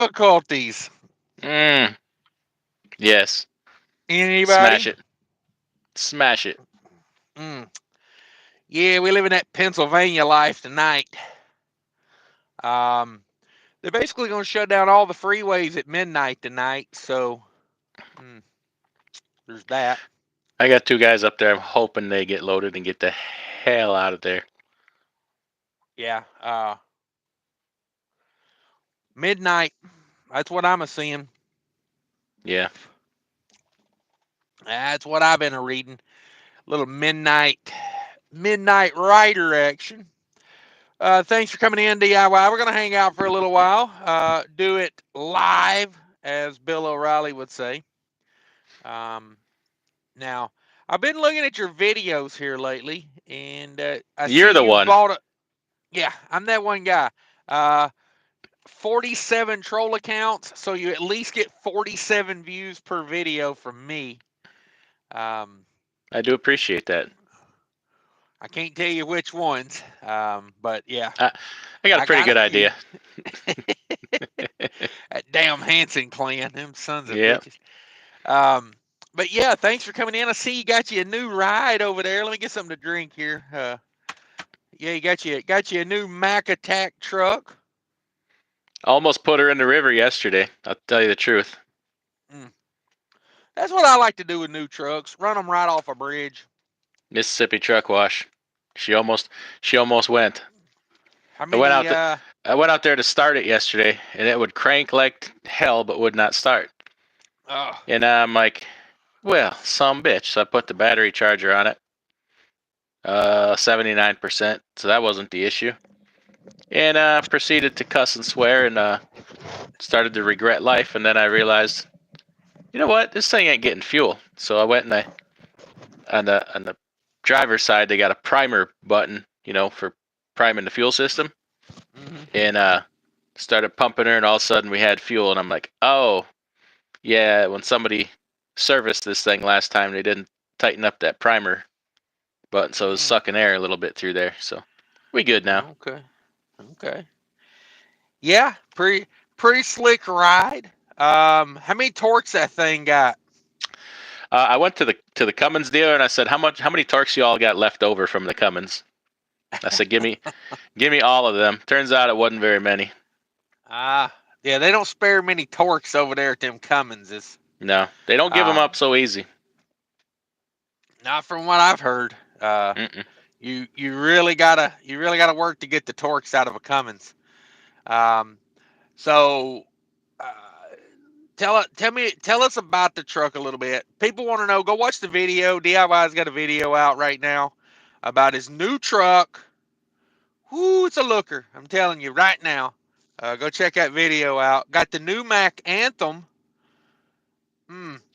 difficulties. Yes. Anybody? Smash it. Smash it. Mm. Yeah, we live in that Pennsylvania life tonight. They're basically going to shut down all the freeways at midnight tonight. So there's that. I got 2 guys up there. I'm hoping they get loaded and get the hell out of there. Yeah. Midnight. That's what I'm seeing. Yeah. That's what I've been reading. Little midnight rider action. Thanks for coming in, DIY. We're going to hang out for a little while. Do it live, as Bill O'Reilly would say. Now, I've been looking at your videos here lately, and I You're see the you one. bought a. Yeah, I'm that one guy. 47 troll accounts, so you at least get 47 views per video from me. I do appreciate that. I can't tell you which ones, but yeah. I got a pretty good idea. That damn Hanson clan, them sons of Yeah. bitches. But yeah, thanks for coming in. I see you got you a new ride over there. Let me get something to drink here. Yeah, you got you a new Mac Attack truck. Almost put her in the river yesterday. I'll tell you the truth. That's what I like to do with new trucks. Run them right off a bridge. Mississippi truck wash. She almost went. How many? I went out there to start it yesterday, and it would crank like hell, but would not start. And I'm like, well, some bitch. So I put the battery charger on it. 79%. So that wasn't the issue. And proceeded to cuss and swear, and started to regret life. And then I realized, you know what? This thing ain't getting fuel. So I went and on the driver's side, they got a primer button, for priming the fuel system. And started pumping her, and all of a sudden we had fuel, and I'm like, oh, yeah, when somebody serviced this thing last time, they didn't tighten up that primer button, so it was sucking air a little bit through there. So we good now. Okay. Yeah, pretty slick ride. How many torques that thing got? I went to the Cummins dealer, and I said, how many torques you all got left over from the Cummins? I said, give me all of them. Turns out it wasn't very many. Yeah, they don't spare many torques over there at them Cumminses. No, they don't give them up so easy. Not from what I've heard. You really gotta work to get the torques out of a Cummins. So tell us about the truck a little bit. People want to know. Go watch the video. DIY's got a video out right now about his new truck. Whoo, it's a looker. I'm telling you right now. Go check that video out. Got the new Mac Anthem.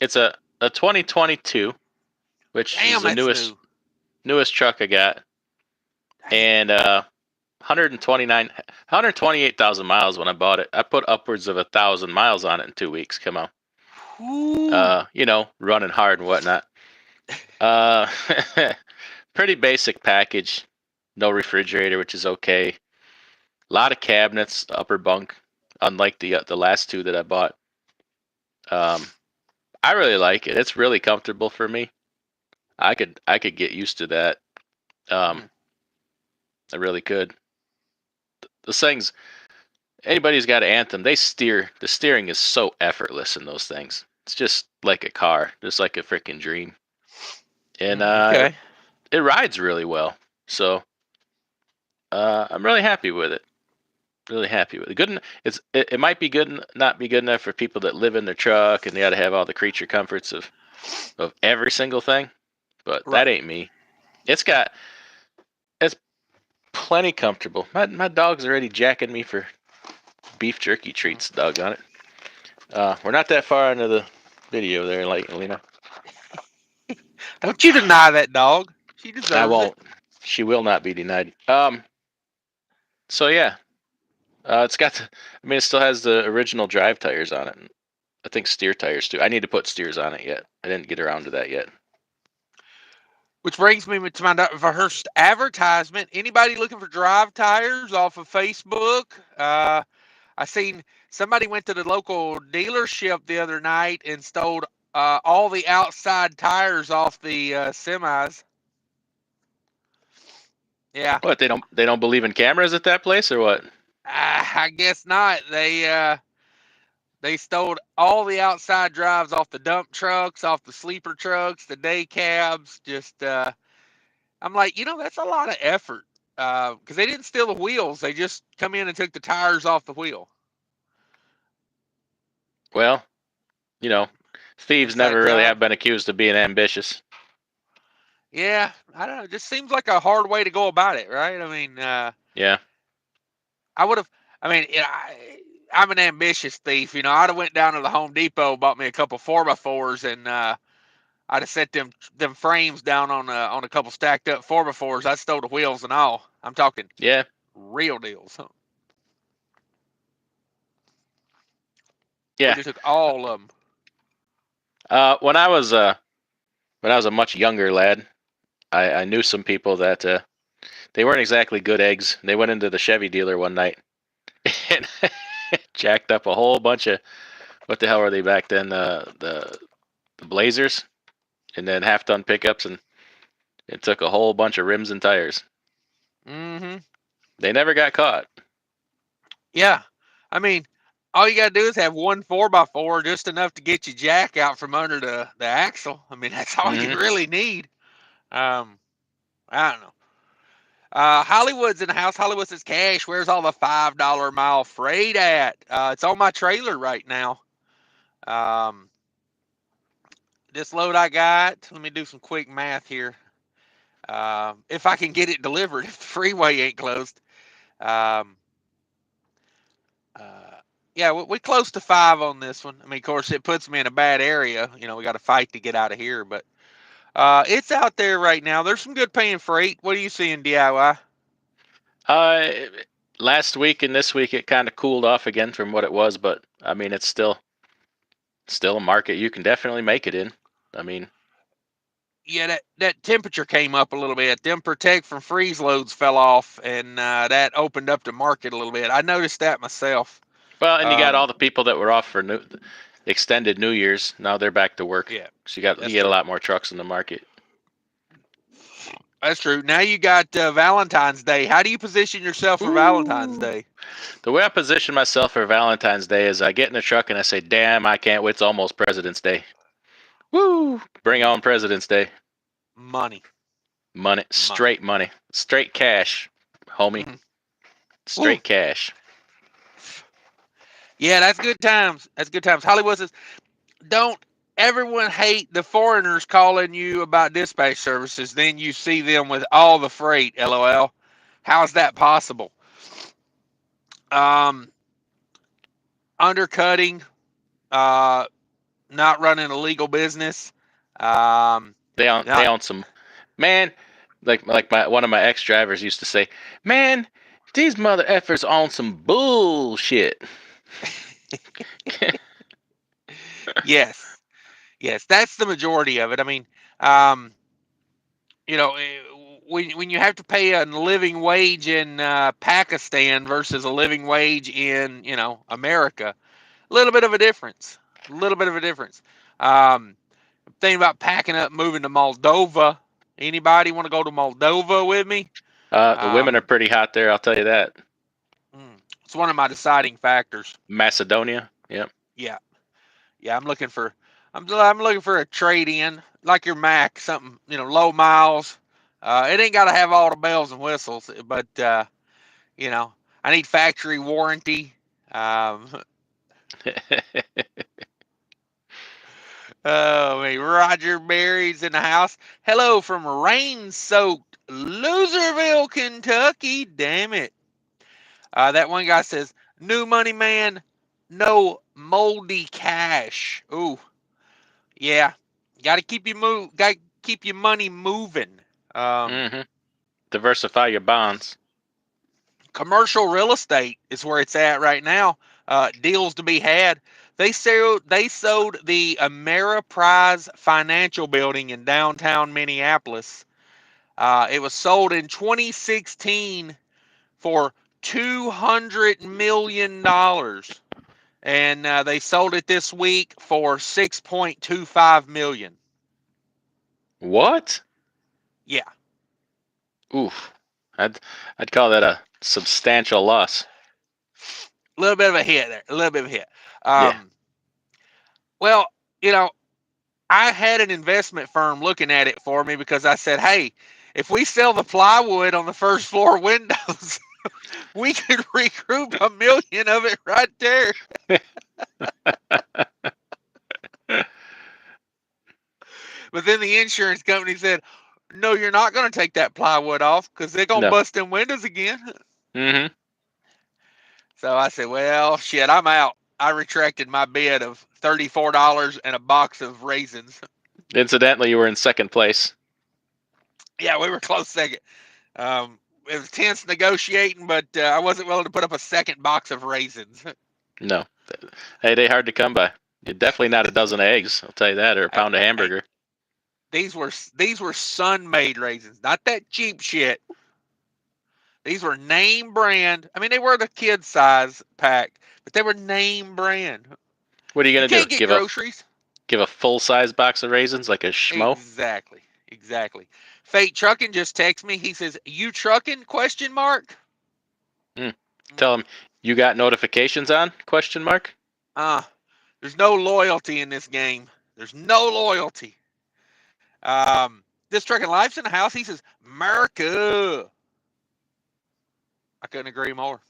It's a 2022, which is the newest truck I got. And 128,000 miles when I bought it. I put upwards of 1,000 miles on it in 2 weeks. Come on. Running hard and whatnot. Pretty basic package. No refrigerator, which is okay. A lot of cabinets, upper bunk, unlike the last 2 that I bought. I really like it. It's really comfortable for me. I could get used to that. I really could. The things, anybody who's got an Anthem, the steering is so effortless in those things. It's just like a car, just like a freaking dream. And it rides really well. So I'm really happy with it. Really happy with it. Good. It might be good, not be good enough for people that live in their truck and they got to have all the creature comforts of every single thing. But that ain't me. It's plenty comfortable. My dog's already jacking me for beef jerky treats. Doggone it. We're not that far into the video there, like Alina. Don't you deny that dog. She deserves it. I won't. She will not be denied. So yeah. It's got it still has the original drive tires on it. I think steer tires too. I need to put steers on it yet. I didn't get around to that yet. Which brings me to my first advertisement. Anybody looking for drive tires off of Facebook? I seen somebody went to the local dealership the other night and stole all the outside tires off the semis. Yeah. What, they don't believe in cameras at that place or what? I guess not. They stole all the outside drives off the dump trucks, off the sleeper trucks, the day cabs. Just I'm like, that's a lot of effort because they didn't steal the wheels. They just come in and took the tires off the wheel. Well, you know, thieves It's that never really time. have been accused of being ambitious. Yeah, I don't know. It just seems like a hard way to go about it, right? I mean, Yeah. I would have. I mean, I'm an ambitious thief. I'd have went down to the Home Depot, bought me a couple 4x4s, and I'd have set them frames down on a couple stacked up 4x4s. I stole the wheels and all. I'm talking Yeah. real deals. Would Yeah. have took all of them. When I was a much younger lad, I knew some people that they weren't exactly good eggs. They went into the Chevy dealer one night and jacked up a whole bunch of, what the hell were they back then? The Blazers, and then half-ton pickups, and it took a whole bunch of rims and tires. Mm-hmm. They never got caught. Yeah, I mean, all you gotta do is have one 4x4, just enough to get your jack out from under the axle. I mean, that's all you Hmm. really need. Um, I don't know. Hollywood's in the house. Hollywood says, Cash, where's all the $5 a mile freight at? It's on my trailer right now. Um, this load I got, let me do some quick math here. If I can get it delivered, if the freeway ain't closed. Um, yeah, we close to 5 on this one. I mean, of course, it puts me in a bad area. We got to fight to get out of here, but it's out there right now. There's some good paying freight. What are you seeing, DIY? Uh, Last week and this week it kind of cooled off again from what it was, but I mean it's still a market you can definitely make it in. I mean, Yeah, that temperature came up a little bit. Them protect from freeze loads fell off, and that opened up the market a little bit. I noticed that myself. well, and you got all Um, the people that were off for extended New Year's. Now they're back to work. yeah, So you that's get a true. lot more trucks in the market. That's true. Now you got Valentine's Day. How do you position yourself for Valentine's Ooh. Day? The way I position myself for Valentine's Day is I get in a truck and I say, "Damn, I can't wait! It's almost President's Day. Woo! Bring on President's Day. Money, Money, money. straight money, straight cash, homie, Mm. Ooh, straight cash." yeah, that's good times. That's good times. Hollywood says, don't everyone hate the foreigners calling you about dispatch services? Then you see them with all the freight. LOL. How's that possible? Um, Undercutting, uh, not running a legal business. Um, They not, own some, man. Like one of my ex drivers used to say, "Man, these mother effers own some bullshit." yes, yes, that's the majority of it. I mean, um, when you have to pay a living wage in Pakistan versus a living wage in America, a little bit of a difference. A little bit of a difference. Um, Thinking about packing up, moving to Moldova. Anybody want to go to Moldova with me? The women are Um, pretty hot there, I'll tell you that. it's one of my deciding factors. Macedonia, yep. Yeah, yeah. I'm looking for a trade in like your Mac, something low miles. It ain't got to have all the bells and whistles, but you know, I need factory warranty. Um, oh, I mean, Roger Berry's in the house. Hello from rain-soaked Loserville, Kentucky. Damn it. That one guy says, "New money man, no moldy cash." Ooh, yeah. Got to keep your money moving. Um, Hmm. Diversify your bonds. Commercial real estate is where it's at right now. Deals to be had. They sold the Ameriprise Financial Building in downtown Minneapolis. It was sold in 2016 for $200 million. and they sold it this week for $6.25 million. What? Yeah, Oof. I'd call that a substantial loss. a little bit of a hit there. A little bit of a hit. Yeah. Well, you know, I had an investment firm looking at it for me because I said, hey, if we sell the plywood on the first floor windows, we could recoup $1 million of it right there. But then the insurance company said, no, you're not going to take that plywood off because they're going to No. bust them windows again. Mm-hmm. So I said, well, shit, I'm out. I retracted my bid of $34 and a box of raisins. Incidentally, you were in second place. Yeah, we were close second. It was tense negotiating, but I wasn't willing to put up a second box of raisins. No. Hey, they hard to come by. You're definitely not a dozen of eggs, I'll tell you that, or a pound of Hey, hamburger. these were Sun-made raisins, not that cheap shit. These were name brand. I mean, they were the kid size pack, but they were name brand. What are you You gonna do? can't get groceries. Give a full size box of raisins like a schmo? Exactly. Fate Trucking just texted me. He says, "You trucking?" Question mark. Tell them you got notifications on? Question mark. There's no loyalty in this game. There's no loyalty. This trucking life's in the house. He says, "America." I couldn't agree more.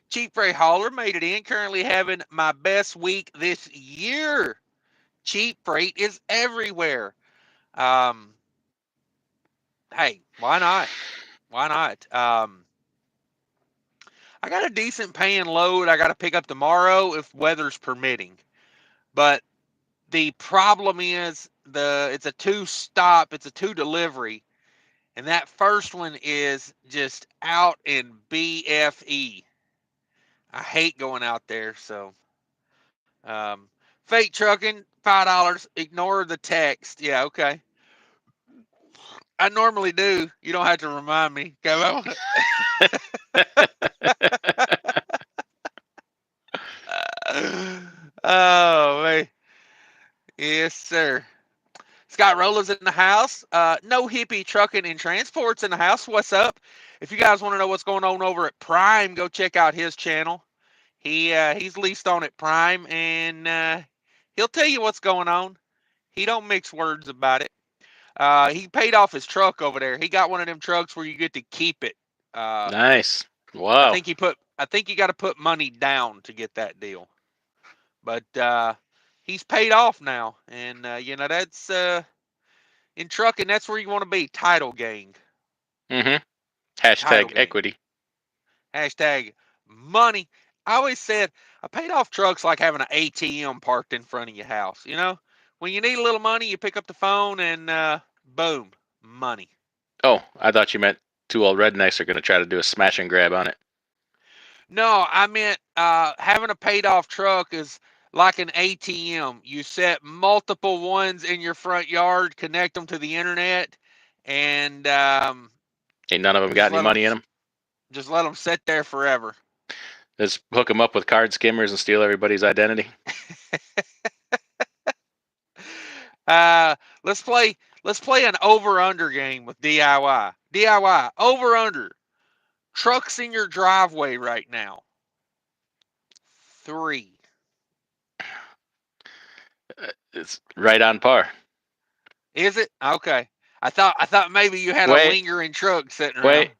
Cheap Freight Hauler made it in. Currently having my best week this year. Cheap freight is everywhere. Um, hey, why not? Why not? I got a decent paying load I got to pick up tomorrow if weather's permitting. But the problem is it's a it's a two delivery, and that first one is just out in BFE. I hate going out there, so fake trucking, $5. Ignore the text. Yeah, okay. I normally do. You don't have to remind me. Come on. Oh man. Yes, sir. Scott Rolo's in the house. No hippie trucking and transports in the house. What's up? If you guys want to know what's going on over at Prime, go check out his channel. He's leased on at Prime, and he'll tell you what's going on. He don't mix words about it. He paid off his truck over there. He got one of them trucks where you get to keep it. Nice. I Wow. think you got to put money down to get that deal. But he's paid off now, and that's in trucking. That's where you want to be. Title gang. Mm-hmm. Title Hashtag gang. equity. Hashtag money. I always said I paid off trucks like having an ATM parked in front of your house. You know, when you need a little money, you pick up the phone and boom, money. Oh, I thought you meant two old rednecks are going to try to do a smash and grab on it. No, I meant having a paid off truck is like an ATM. You set multiple ones in your front yard, connect them to the internet, and Ain't none of them got any money in them. just let them sit there forever. Just hook them up with card skimmers and steal everybody's identity. Let's play an over under game with DIY. DIY over under. Trucks in your driveway right now. 3. It's right on par. Is it? Okay. I thought maybe you had a Wait, lingering truck sitting around. wait.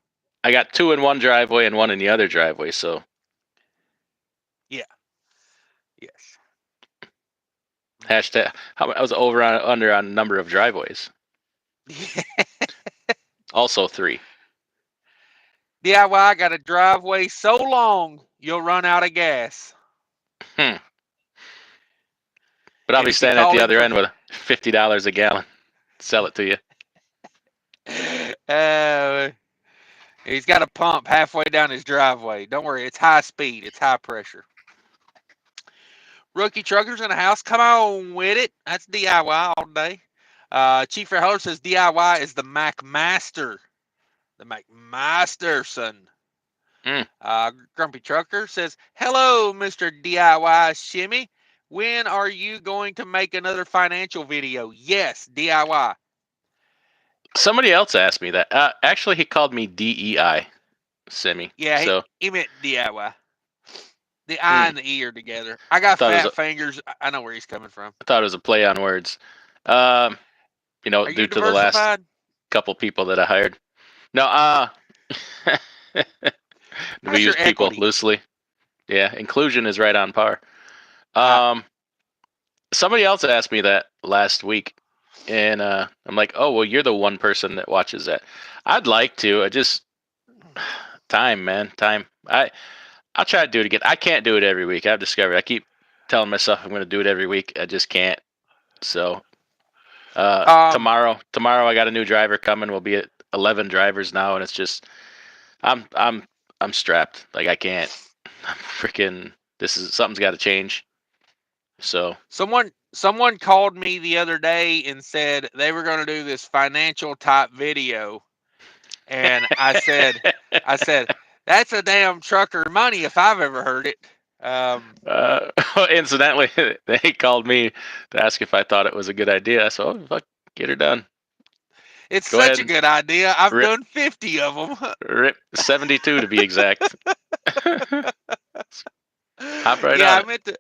I got 2 in one driveway and 1 in the other driveway, so. Yeah. Yes. Hashtag. I was over on under on number of driveways. Also 3. DIY got a driveway so long you'll run out of gas. But I'll And be if you standing at call the him other end with $50 a gallon. Sell it to you. He's got a pump halfway down his driveway. Don't worry, it's high speed, it's high pressure. Rookie truckers in the house, come on with it. That's DIY all day. Chief Fairholder says DIY is the Mac Master. The Mac Master, son. Grumpy Trucker says, "Hello, Mr. DIY Shimmy. When are you going to make another financial video?" Yes, DIY. Somebody else asked me that. Actually, he called me DEI, Simi. Yeah, So he meant DIY. The I and the E are together. I got thought it was fat fingers. I know where he's coming from. I thought it was a play on words. You know, Are you due to the last diversified? couple people that I hired. No, we How's your use people equity? loosely. Yeah, inclusion is right on par. Ah. Somebody else asked me that last week, and I'm like, oh, well, you're the one person that watches that. I'd like to. I just time, man, time. I'll try to do it again. I can't do it every week. I've discovered. I keep telling myself I'm going to do it every week. I just can't. So tomorrow I got a new driver coming. We'll be at 11 drivers now, and it's just I'm strapped. Like I can't. I'm freaking. Something's got to change. So someone called me the other day and said they were going to do this financial type video, and I said that's a damn trucker money if I've ever heard it. Incidentally, they called me to ask if I thought it was a good idea. So fuck, get her done. It's Go such ahead a and good idea. I've rip done 50 of them. rip 72 to be exact. Hop right Yeah, on I it.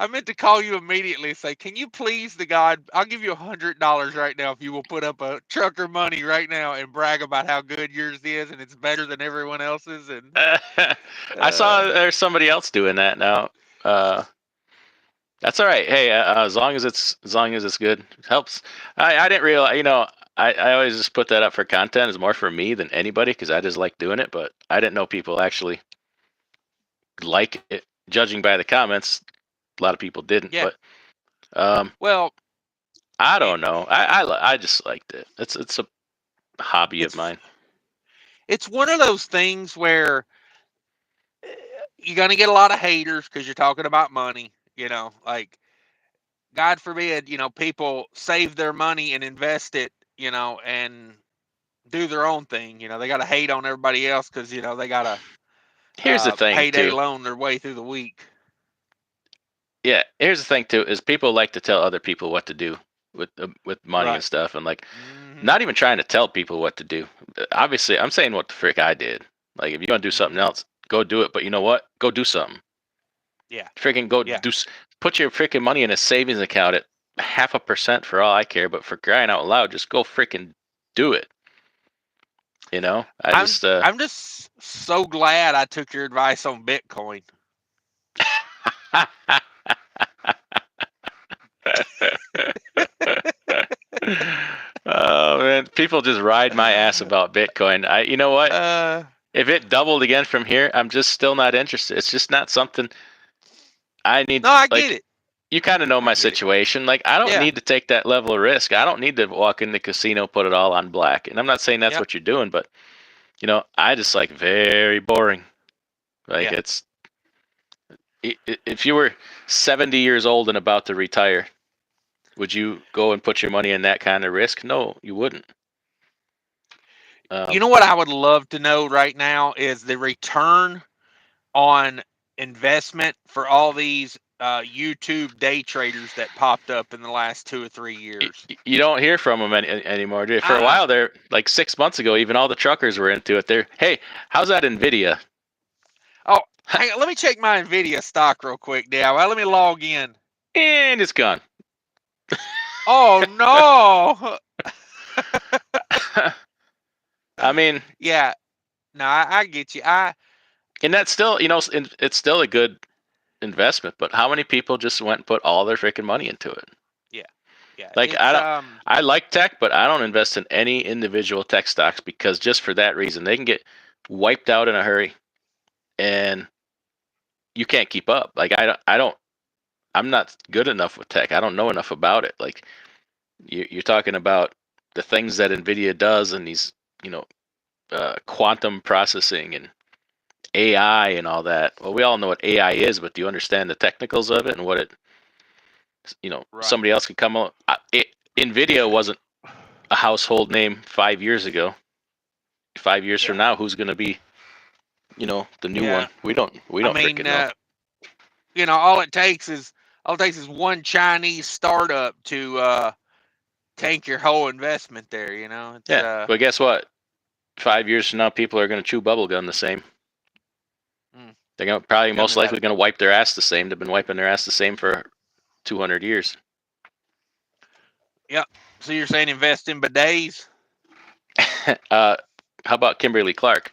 meant to call you immediately and say, can you please the God, I'll give you $100 right now if you will put up a trucker money right now and brag about how good yours is and it's better than everyone else's. And I saw there's somebody else doing that now. That's all right. Hey, as long as it's good, it helps. I didn't realize, I always just put that up for content. It's more for me than anybody because I just like doing it. But I didn't know people actually like it. Judging by the comments, a lot of people didn't. yeah, But well, I it, don't know. I just liked it. It's a hobby of it's mine. it's one of those things where you're gonna get a lot of haters because you're talking about money. Like God forbid, people save their money and invest it, and do their own thing. They got to hate on everybody else because they got to Here's the thing payday too. loan their way through the week. Yeah, here's the thing too is people like to tell other people what to do with money and Right. stuff, and like Mm-hmm. not even trying to tell people what to do. Obviously, I'm saying what the frick I did. Like if you want to do something Mm-hmm. else, go do it. But you know what? Go do something. Yeah. Freaking go Yeah. put your freaking money in a savings account at 0.5% for all I care. But for crying out loud, just go freaking do it. I just I'm just so glad I took your advice on Bitcoin. Oh man, people just ride my ass about Bitcoin. You know what? If it doubled again from here, I'm just still not interested. It's just not something I need. No, I get Like, it. you kind of know I my get it. situation. Like, I don't Yeah. need to take that level of risk. I don't need to walk in the casino, put it all on black. And I'm not saying that's Yep. what you're doing, but I just like very boring. Like, Yeah. if you were 70 years old and about to retire, would you go and put your money in that kind of risk? No, you wouldn't. You know what I would love to know right now is the return on investment for all these YouTube day traders that popped up in the last 2 or 3 years. You don't hear from them anymore, do you? For a Uh-uh. while there, like 6 months ago, even all the truckers were into it. Hey, how's that Nvidia? Oh, hang on, let me check my Nvidia stock real quick, Dale. Well, let me log in. And it's gone. Oh no! I mean, Yeah, no, I get you. and that's still, it's still a good investment. But how many people just went and put all their freaking money into it? Yeah, yeah. Like It's I like tech, but I don't invest in any individual tech stocks because just for that reason, they can get wiped out in a hurry, and you can't keep up. Like I'm not good enough with tech. I don't know enough about it. Like you're talking about the things that Nvidia does and these, quantum processing and AI and all that. Well, we all know what AI is, but do you understand the technicals of it and what it, right. somebody else could come up. Nvidia wasn't a household name 5 years ago. 5 years from Yeah. now, who's going to be the new Yeah. one. We don't I mean, freaking know. all it takes is one Chinese startup to tank your whole investment there. It's Yeah, but guess what? 5 years from now, people are going to chew bubblegum the same. mm, They're going to probably tell me most about likely it. going to wipe their ass the same. They've been wiping their ass the same for 200 years. Yep. So you're saying invest in bidets? How about Kimberly Clark,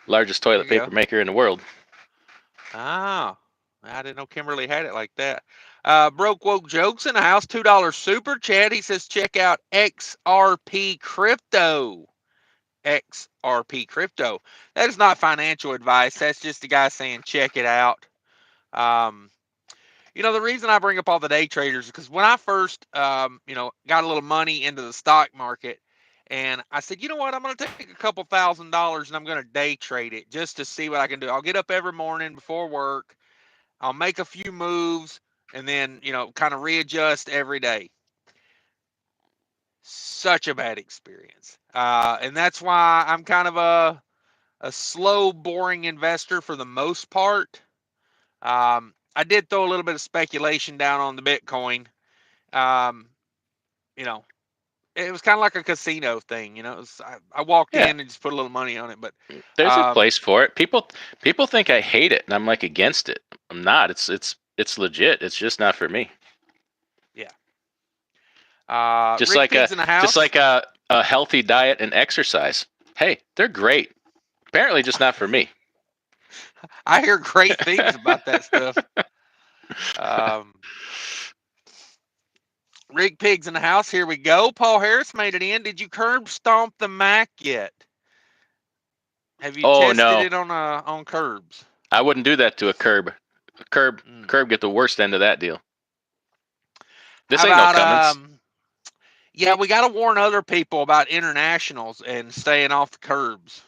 largest There toilet you go. paper maker in the world? Oh, I didn't know Kimberly had it like that. Broke woke jokes in the house. $2 super chat. He says check out XRP crypto. XRP crypto. That is not financial advice. That's just the guy saying check it out. Um, the reason I bring up all the day traders is because when I first, got a little money into the stock market, and I said, you know what, I'm going to take a couple $1,000 and I'm going to day trade it just to see what I can do. I'll get up every morning before work. I'll make a few moves and then, kind of readjust every day. Such a bad experience. And that's why I'm kind of a slow, boring investor for the most part. I did throw a little bit of speculation down on the Bitcoin. Um, you know, it was kind of like a casino thing. I walked Yeah, in and just put a little money on it, but there's a um, place for it. People think I hate it, and I'm like against it. I'm not. It's legit. It's just not for me. yeah. Just Rick like a Pigs in the just house. like a healthy diet and exercise. Hey, they're great. Apparently, just not for me. I hear great things about that stuff. Um, Rick Pigs in the house. Here we go. Paul Harris made it in. Did you curb stomp the Mac yet? Have you Oh tested no, it on curbs? I wouldn't do that to a curb. Mm. Curb get the worst end of that deal. This How ain't no about Cummins. Yeah, we got to warn other people about internationals and staying off the curbs.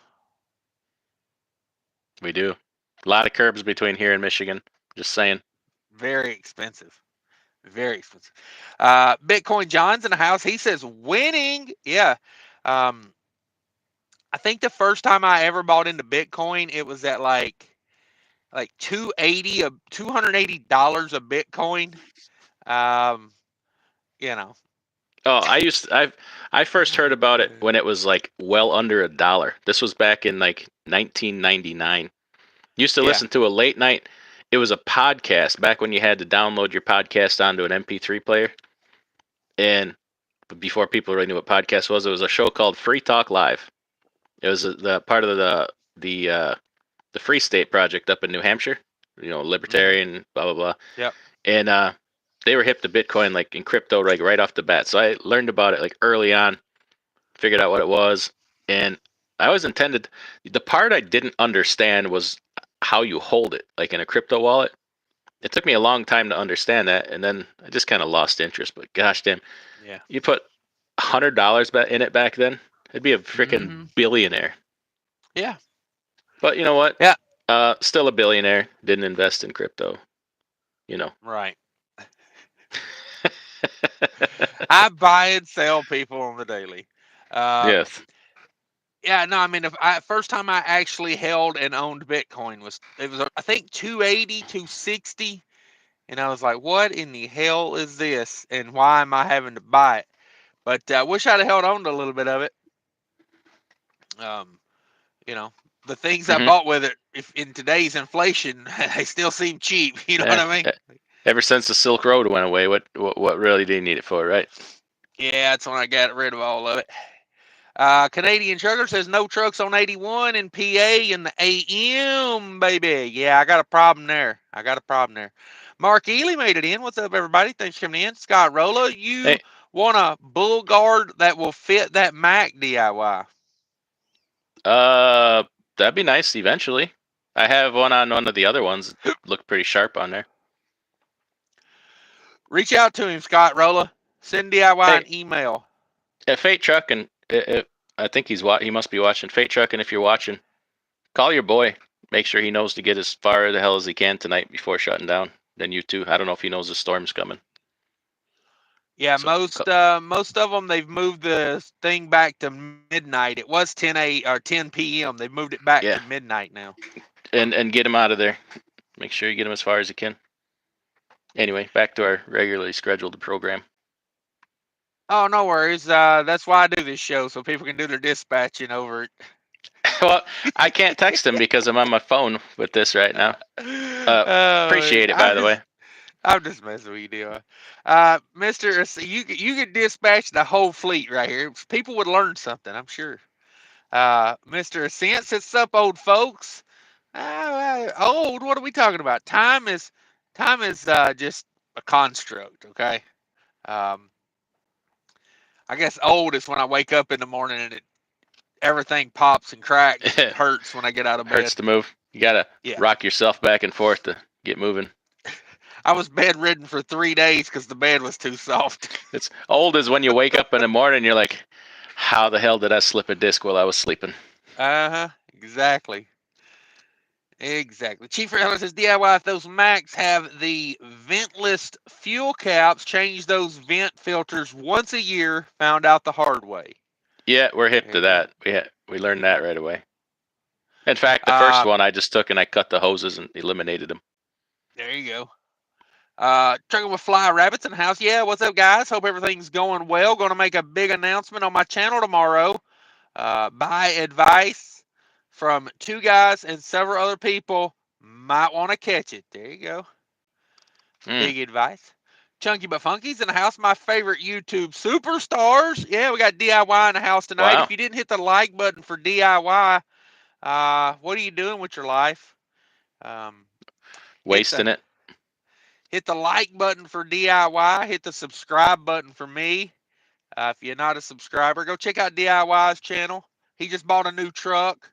We do. A lot of curbs between here and Michigan. Just saying. Very expensive. Very expensive. Bitcoin John's in the house. He says winning. Yeah. Um, I think the first time I ever bought into Bitcoin, it was at like $280 a Bitcoin. Um, you know. Oh, I first heard about it when it was like well under $1. This was back in like 1999. Used to Yeah. listen to a late night. It was a podcast back when you had to download your podcast onto an MP3 player. And before people really knew what podcast was, it was a show called Free Talk Live. It was the part of the Free State Project up in New Hampshire. Mm-hmm. Libertarian, blah blah blah. Yep. And they were hip to Bitcoin like in crypto like right off the bat. So I learned about it like early on, figured out what it was, and I always intended. The part I didn't understand was how you hold it, like in a crypto wallet. It took me a long time to understand that, and then I just kind of lost interest. But gosh damn, Yeah. you put $100 in it back then, it'd be a freaking Mm-hmm. billionaire. Yeah. But you know what? Yeah. Still a billionaire. Didn't invest in crypto. You know. Right. I buy and sell people on the daily. Um, Yes. yeah, no, I mean, first time I actually held and owned Bitcoin was I think 280, 260, and I was like, what in the hell is this, and why am I having to buy it? But I wish I'd have held on to a little bit of it. Um, you know, the things I hmm bought with it, if in today's inflation, they still seem cheap. You know what Yeah. I mean? Ever since the Silk Road went away, what really do you need it for, right? Yeah, that's when I got rid of all of it. Canadian Sugar says no trucks on 81 in PA in the AM, baby. Yeah, I got a problem there. Mark Ely made it in. What's up, everybody? Thanks for coming in. Scott Rolla, you Hey, want a bull guard that will fit that Mac DIY? uh, that'd be nice eventually. I have one on one of the other ones. Look pretty sharp on there. Reach out to him, Scott Rolla. Send DIY Hey, an email. Fate Truck, and I think he must be watching. Fate Truck, and if you're watching, call your boy. Make sure he knows to get as far the hell as he can tonight before shutting down. Then you too. I don't know if he knows the storm's coming. Yeah, So most of them they've moved the thing back to midnight. It was 10 p.m. They've moved it back yeah, to midnight now. and get them out of there. Make sure you get them as far as you can. Anyway, back to our regularly scheduled program. Oh, no worries. That's why I do this show so people can do their dispatching over it. Well, I can't text them because I'm on my phone with this right now. Oh, Appreciate it, by the way. I'm just messing with you, deal. Mister, you could dispatch the whole fleet right here. People would learn something, I'm sure. Mr. Ascent, sits up, old folks. Old? What are we talking about? Time is just a construct, okay? Um, I guess old is when I wake up in the morning and everything pops and cracks and hurts when I get out of bed. Hurts to move. You gotta Yeah, rock yourself back and forth to get moving. I was bedridden for 3 days because the bed was too soft. It's old as when you wake up in the morning, you're like, how the hell did I slip a disc while I was sleeping? Uh-huh, exactly. Exactly. Chief Rattler says DIY, if those Macs have the ventless fuel caps, change those vent filters once a year, found out the hard way. Yeah, we're hip There to you go. that. We learned that right away. In fact, the first Uh, one I just took and I cut the hoses and eliminated them. there you go. Trucking with Fly Rabbits in the house. Yeah, what's up, guys? Hope everything's going well. Going to make a big announcement on my channel tomorrow. Buy advice from two guys and several other people. Might want to catch it. There you go. Mm. Big advice. Chunky but Funky's in the house. My favorite YouTube superstars. Yeah, we got DIY in the house tonight. Wow. If you didn't hit the like button for DIY, what are you doing with your life? Um, hit the Wasting it. hit the like button for DIY. Hit the subscribe button for me. If you're not a subscriber, go check out DIY's channel. He just bought a new truck.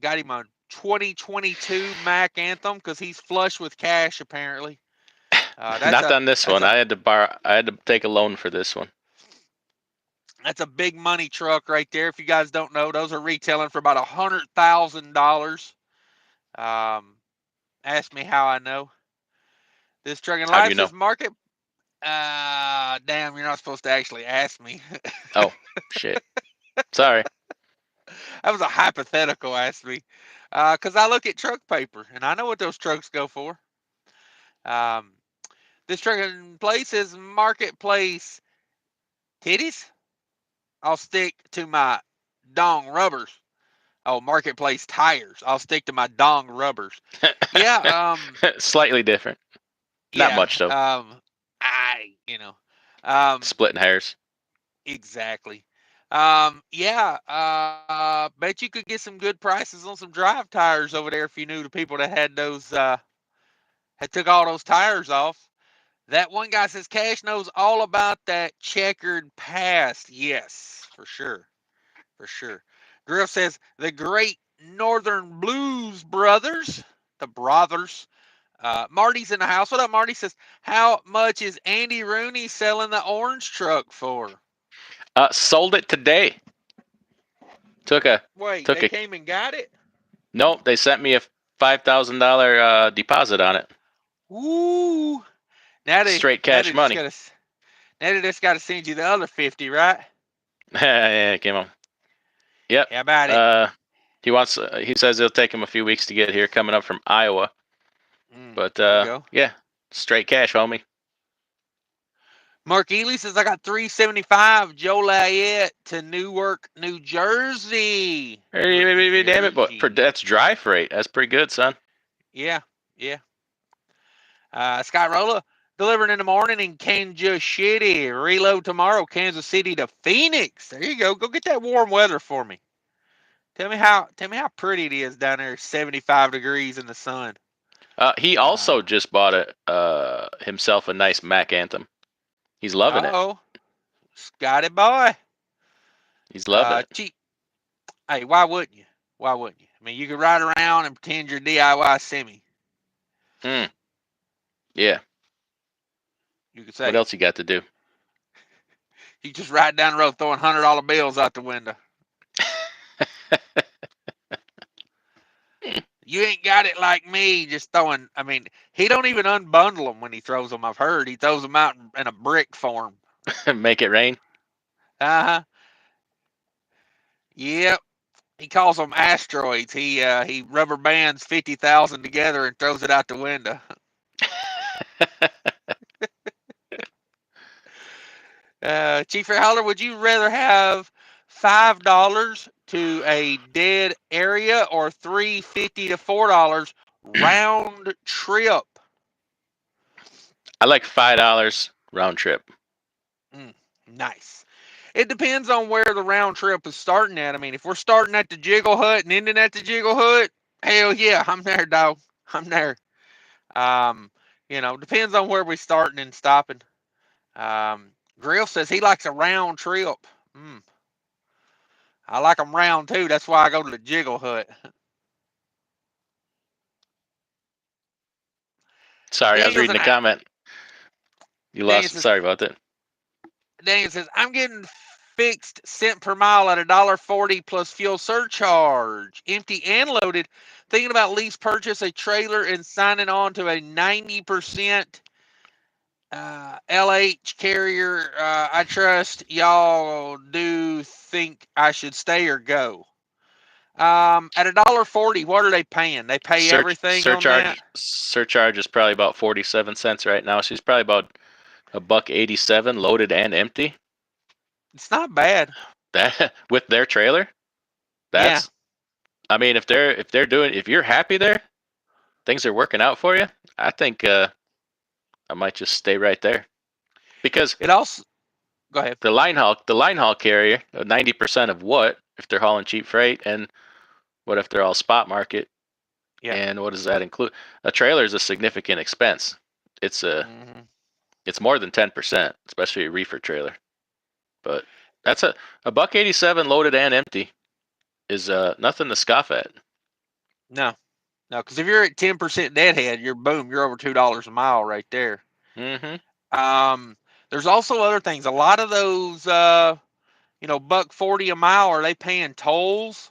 Got him a 2022 Mac Anthem because he's flush with cash apparently. That's Not a on this that's one. a I had to take a loan for this one. That's a big money truck right there. If you guys don't know, those are retailing for about $100,000. Ask me how I know. This truck in How do life you know? says market. Damn, you're not supposed to actually ask me. Oh, shit. Sorry. That was a hypothetical. Ask me, because I look at truck paper and I know what those trucks go for. Um, this truck in place is marketplace titties. I'll stick to my dong rubbers. Oh, marketplace tires. I'll stick to my dong rubbers. Yeah, Slightly different. Not yeah. much, though. I, you know, um, Splitting hairs. exactly. Yeah, bet you could get some good prices on some drive tires over there if you knew the people that had those, had took all those tires off. That one guy says Cash knows all about that checkered past. Yes, for sure. For sure. Griff says the great Northern Blues Brothers, the brothers. Marty's in the house. What up, Marty? Says, how much is Andy Rooney selling the orange truck for? Sold it today. Took a Wait, took they a came and got it? Nope, they sent me a $5,000 deposit on it. Ooh. Now they Straight now cash they just money. gotta now they just gotta send you the other 50, right? Yeah, it came on. Yep. How about it? He says it'll take him a few weeks to get here, coming up from Iowa. But There you go. yeah, straight cash, homie. Mark Ely says I got 375 Joliet to Newark, New Jersey. Newark, New Hey, damn it, but Jersey. that's dry freight. That's pretty good, son. Yeah, yeah. Scott Rolla delivered in the morning in Kansas City. Reload tomorrow, Kansas City to Phoenix. There you go. Go get that warm weather for me. Tell me how pretty it is down there, 75 degrees in the sun. He also Uh just bought himself a nice Mac Anthem. He's loving it. oh, Scotty boy. He's loving it. Cheap. Hey, why wouldn't you? Why wouldn't you? I mean, you could ride around and pretend you're DIY semi. Hmm. Yeah. You could What say else you got to do? you just ride down the road throwing $100 bills out the window. You ain't got it like me, just throwing. I mean, he don't even unbundle them when he throws them. I've heard he throws them out in a brick form. Make it rain. Uh huh. Yep. He calls them asteroids. He rubber bands 50,000 together and throws it out the window. Chief Howler, would you rather have $5 to a dead area or $3.50 to $4 round trip? I like $5 round trip. Nice. It depends on where the round trip is starting at. I mean, if we're starting at the Jiggle Hut and ending at the Jiggle Hut, hell yeah, I'm there, dog. I'm there. Um, depends on where we're starting and stopping. Grill says he likes a round trip. I like them round too. That's why I go to the Jiggle Hut. Sorry, I was Daniel's reading an the comment. You Daniel lost. says Sorry about that. Daniel says I'm getting fixed cent per mile at $1.40 plus fuel surcharge, empty and loaded. Thinking about lease purchase a trailer and signing on to a 90% LH carrier. I trust y'all. Do think I should stay or go? At $1.40, what are they paying? They pay everything on that. Surcharge is probably about 47 cents right now. She's probably about $1.87 loaded and empty. It's not bad. That with their trailer, Yeah. that's. I mean, if you're happy there, things are working out for you. I think I might just stay right there because It also go ahead. the line haul carrier, 90% of what if they're hauling cheap freight, and what if they're all spot market, Yeah. and what does that include? A trailer is a significant expense. It's a Mm-hmm. it's more than 10%, especially a reefer trailer. But that's a $1.87 loaded and empty is nothing to scoff at. No, because if you're at 10% deadhead, you're over $2 a mile right there. Mm-hmm. There's also other things. A lot of those, $1.40 a mile, are they paying tolls?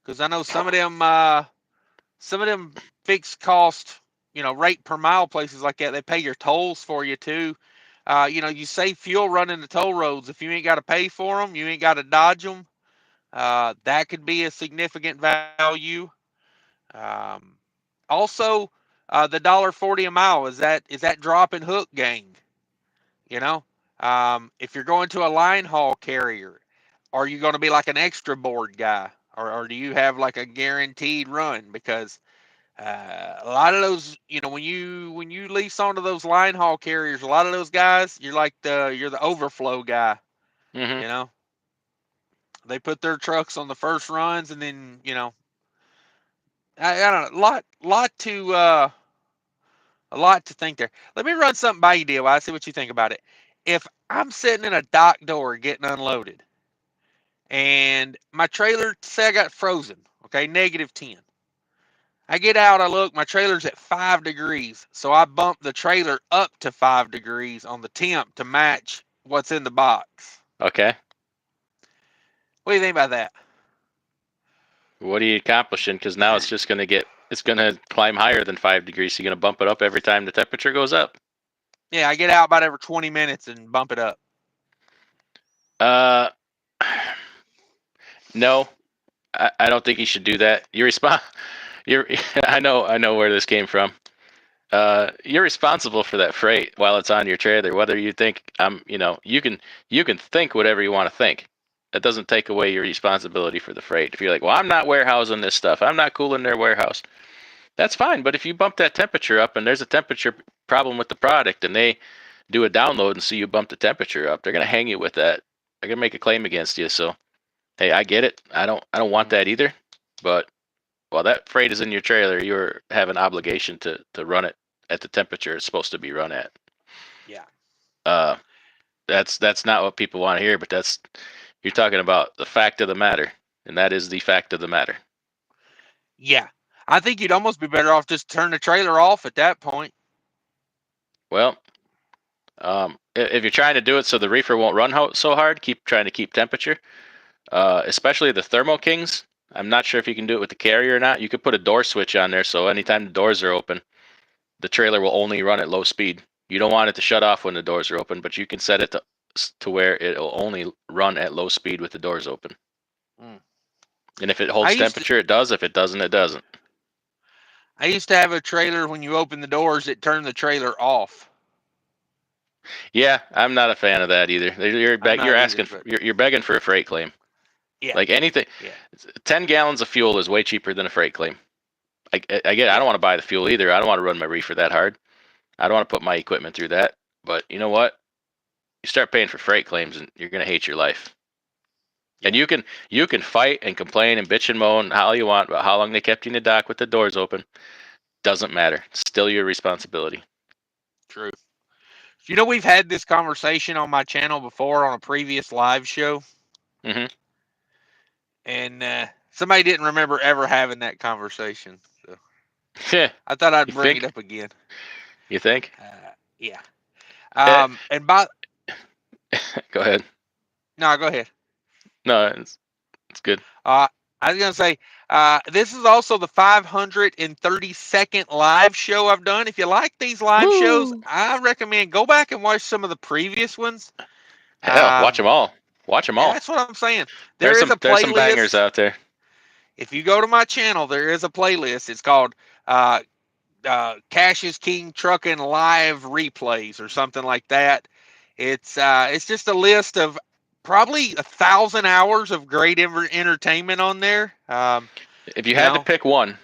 Because I know some of them fixed cost, rate per mile places like that, they pay your tolls for you too. You save fuel running the toll roads. If you ain't got to pay for them, you ain't got to dodge them. That could be a significant value. Um, Also, the $1.40 a mile, is that drop and hook gang? You know, if you're going to a line haul carrier, are you going to be like an extra board guy, or do you have like a guaranteed run? Because a lot of those, when you lease onto those line haul carriers, a lot of those guys, you're the overflow guy. Mm-hmm. You know, they put their trucks on the first runs, and then I don't know, a lot to think there. Let me run something by you, DIY. See what you think about it. If I'm sitting in a dock door getting unloaded, and my trailer, say I got frozen, okay, -10. I get out, I look, my trailer's at 5 degrees, so I bump the trailer up to 5 degrees on the temp to match what's in the box. Okay. What do you think about that? What are you accomplishing? Because now it's gonna climb higher than 5 degrees. So you're gonna bump it up every time the temperature goes up. Yeah, I get out about every 20 minutes and bump it up. Uh, no, I don't think you should do that. You're I know where this came from. You're responsible for that freight while it's on your trailer. Whether you think you can think whatever you want to think. That doesn't take away your responsibility for the freight. If you're like, well, I'm not warehousing this stuff. I'm not cooling their warehouse. That's fine. But if you bump that temperature up and there's a temperature problem with the product and they do a download and see you bump the temperature up, they're gonna hang you with that. They're gonna make a claim against you. So hey, I get it. I don't want that either. But while that freight is in your trailer, you have an obligation to run it at the temperature it's supposed to be run at. Yeah. Uh, that's not what people want to hear, but you're talking about the fact of the matter, and that is the fact of the matter. Yeah. I think you'd almost be better off just turn the trailer off at that point. Well, if you're trying to do it so the reefer won't run so hard, keep trying to keep temperature. Especially the thermokings. I'm not sure if you can do it with the carrier or not. You could put a door switch on there, so anytime the doors are open, the trailer will only run at low speed. You don't want it to shut off when the doors are open, but you can set it to where it'll only run at low speed with the doors open. Mm. And if it I holds used to, temperature, it does. If it doesn't, it doesn't. I used to have a trailer. When you open the doors, it turned the trailer off. Yeah, I'm not a fan of that either. I'm You're not either, asking, but you're begging for a freight claim. yeah, Like anything, yeah, 10 gallons of fuel is way cheaper than a freight claim. I get. I yeah, don't want to buy the fuel either. I don't want to run my reefer that hard. I don't want to put my equipment through that. But you know what? You start paying for freight claims, and you're gonna hate your life. yeah. And you can fight and complain and bitch and moan all you want about how long they kept you in the dock with the doors open. Doesn't matter. It's still your responsibility. True. You know, we've had this conversation on my channel before on a previous live show, Mm-hmm. and somebody didn't remember ever having that conversation. So Yeah. I thought I'd You bring it think? up again. You think? Yeah. Eh, And by go ahead. no, go ahead. No, it's good. I was gonna say this is also the 532nd live show I've done. If you like these live shows, Woo! I recommend go back and watch some of the previous ones. Hell, watch them all. Watch them Yeah, all. that's what I'm saying. There is a There's some bangers playlist. out there. If you go to my channel, there is a playlist. It's called uh, CashisKingtrucking Live Replays or something like that. It's just a list of probably 1,000 hours of great entertainment on there. If you You had to know, pick one,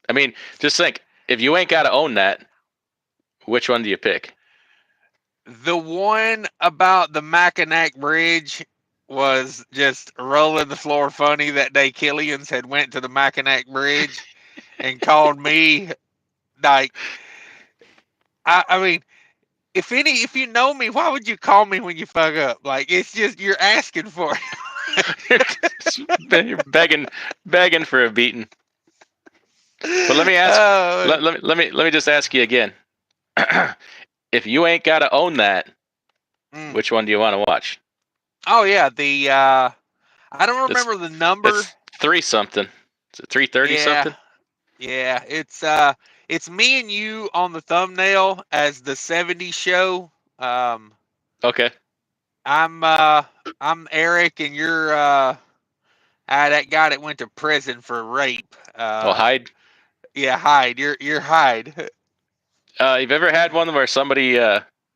I mean, just think, if you ain't got to own that, which one do you pick? the one about the Mackinac Bridge was just rolling the floor funny. That day Killians had went to the Mackinac Bridge and called me like, I mean, if you know me, why would you call me when you fuck up? Like, it's just you're asking for You're begging for a beating. But let me it. ask, let me just ask you again. If you ain't got to own that, Mm. which one do you want to watch? Oh yeah, the I don't It's remember the number. it's 3 something. Is it 330 Yeah, something? yeah, it's me and you on the thumbnail as the '70s show. Um, Okay. I'm I'm Eric, and you're that guy that went to prison for rape. Oh, Hyde. Yeah, Hyde. You're Hyde. You've ever had one where somebody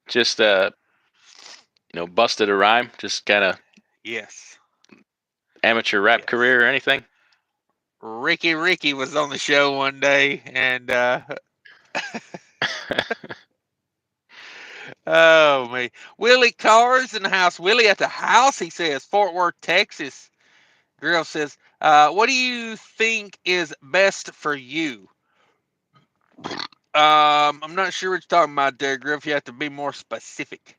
just busted a rhyme, just kind of Yes, amateur rap yes. career or anything? Ricky was on the show one day, and oh me, Willie Cars in the house. Willie at the house. He says Fort Worth, Texas. Girl says, "What do you think is best for you?" I'm not sure what you're talking about there, Griff. You have to be more specific.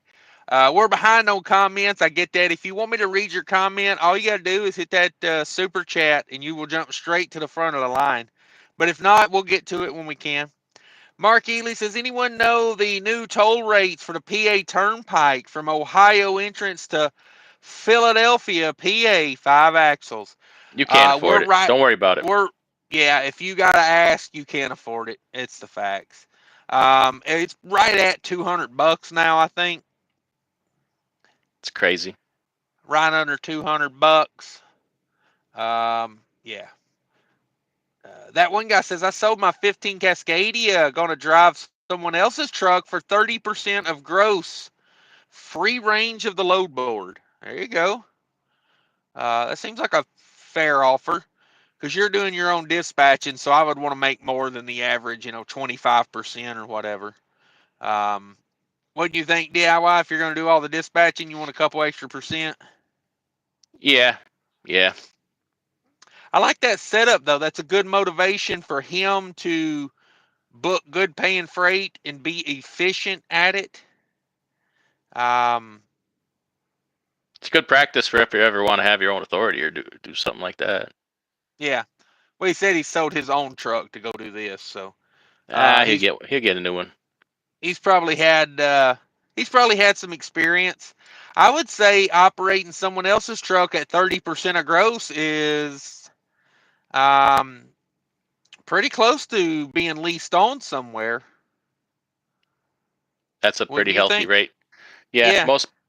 We're behind on comments. I get that. If you want me to read your comment, all you got to do is hit that super chat, and you will jump straight to the front of the line. But if not, we'll get to it when we can. Mark Ely says, anyone know the new toll rates for the PA Turnpike from Ohio entrance to Philadelphia, PA, 5 axles? You can't We're afford it. right. Don't worry about it. Yeah. If you gotta ask, you can't afford it. It's the facts. It's right at $200 now. I think It's crazy. right under $200. Yeah. That one guy says, I sold my 15 Cascadia, gonna drive someone else's truck for 30% of gross. Free range of the load board. There you go. That seems like a fair offer because you're doing your own dispatching, so I would want to make more than the average, 25% or whatever. Um, what do you think, DIY? If you're going to do all the dispatching, you want a couple extra percent? Yeah. Yeah. I like that setup, though. That's a good motivation for him to book good paying freight and be efficient at it. Um, It's good practice for if you ever want to have your own authority or do something like that. yeah. Well, he said he sold his own truck to go do this, so he's He'll get a new one. he's probably had some experience. I would say operating someone else's truck at 30% of gross is um, pretty close to being leased on somewhere. That's a pretty Wouldn't you healthy think? rate. Yeah, Yeah,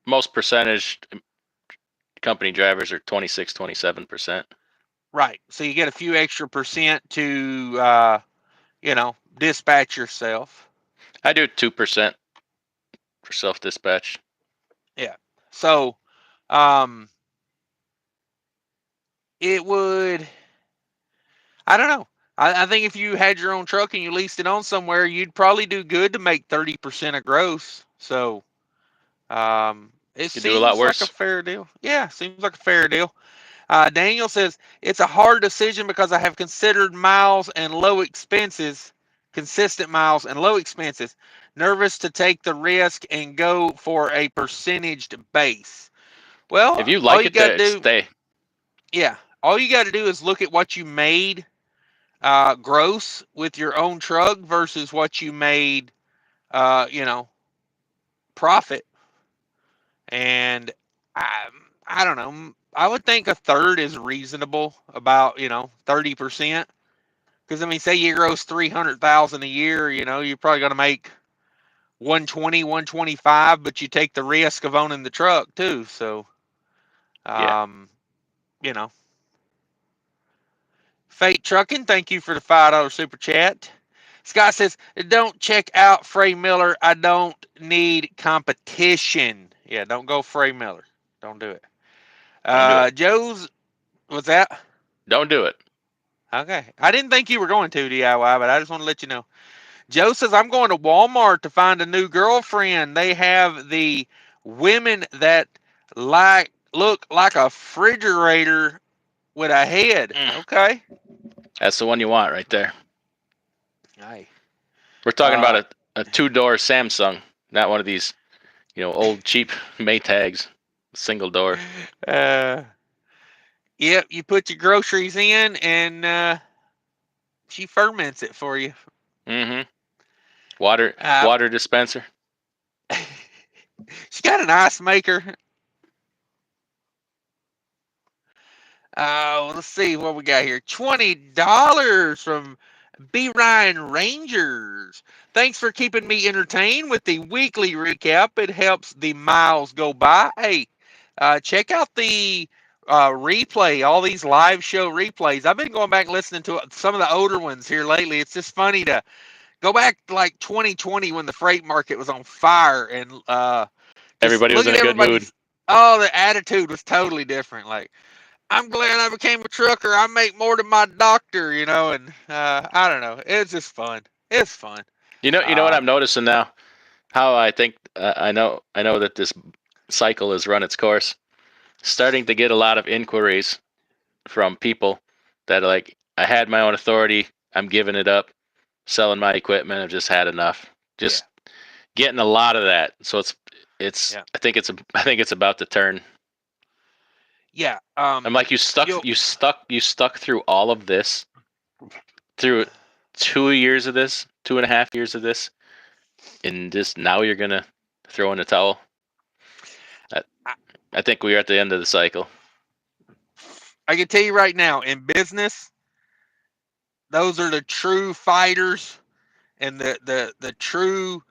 most percentage company drivers are 26, 27%. right. So you get a few extra percent to, dispatch yourself. I do 2% for self-dispatch. Yeah. So, um, it would, I don't know. I think if you had your own truck and you leased it on somewhere, you'd probably do good to make 30% of gross. So, it Could do a lot seems like a worse. fair deal. Yeah, seems like a fair deal. Daniel says, it's a hard decision because I have considered miles and low expenses, consistent miles and low expenses. Nervous to take the risk and go for a percentaged base. If Well, you all like you it got to there, do, stay. yeah, all you got to do is look at what you made gross with your own truck versus what you made, profit. And I, I don't know. I would think a third is reasonable, about 30%. Because I mean, say you gross 300,000 a year, you're probably going to make 120, 125, but you take the risk of owning the truck too. So, Yeah. um, you know, Fate Trucking, thank you for the $5 super chat. Scott says, don't check out Frey Miller. I don't need competition. Yeah, don't go Frey Miller. Don't do it. Don't do it. Joe's, what's that? Don't do it. Okay. I didn't think you were going to DIY, but I just want to let you know. Joe says, I'm going to Walmart to find a new girlfriend. They have the women that look like a refrigerator with a head. Okay. That's the one you want right there. Hey. We're talking about a two-door Samsung, not one of these, old cheap Maytags, single door. Yep, you put your groceries in and she ferments it for you. Mm-hmm. Water Uh, water dispenser. She's got an ice maker. Let's see what we got here. $20 from B. Ryan Rangers. Thanks for keeping me entertained with the weekly recap. It helps the miles go by. Hey, check out the replay, all these live show replays. I've been going back and listening to some of the older ones here lately. It's just funny to go back to like 2020 when the freight market was on fire and just Everybody was look in at a good mood. everybody's. Oh, the attitude was totally different. Like, I'm glad I became a trucker. I make more than my doctor, and I don't know. It's just fun. It's fun. You know what I'm noticing now? How I think I know that this cycle has run its course. Starting to get a lot of inquiries from people that are like, I had my own authority, I'm giving it up, selling my equipment, I've just had enough. Yeah, Just getting a lot of that. So it's yeah, I think it's about to turn. yeah. I'm like, you stuck through all of this, through 2 years of this, 2.5 years of this, and just now you're gonna throw in the towel. I, I think we're at the end of the cycle. I can tell you right now, in business, those are the true fighters and the true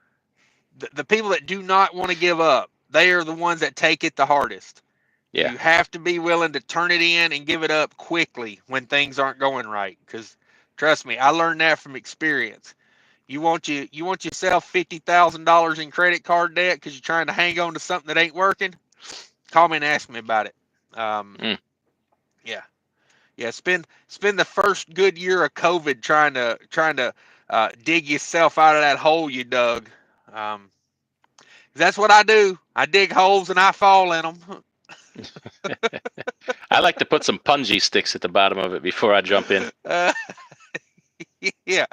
the people that do not want to give up. They are the ones that take it the hardest. Yeah. You have to be willing to turn it in and give it up quickly when things aren't going right. Because trust me, I learned that from experience. You want yourself $50,000 in credit card debt because you're trying to hang on to something that ain't working. Call me and ask me about it. Mm. Yeah, yeah. Spend the first good year of COVID trying to dig yourself out of that hole you dug. Um, that's what I do. I dig holes and I fall in them. I like to put some punji sticks at the bottom of it before I jump in. Uh, yeah,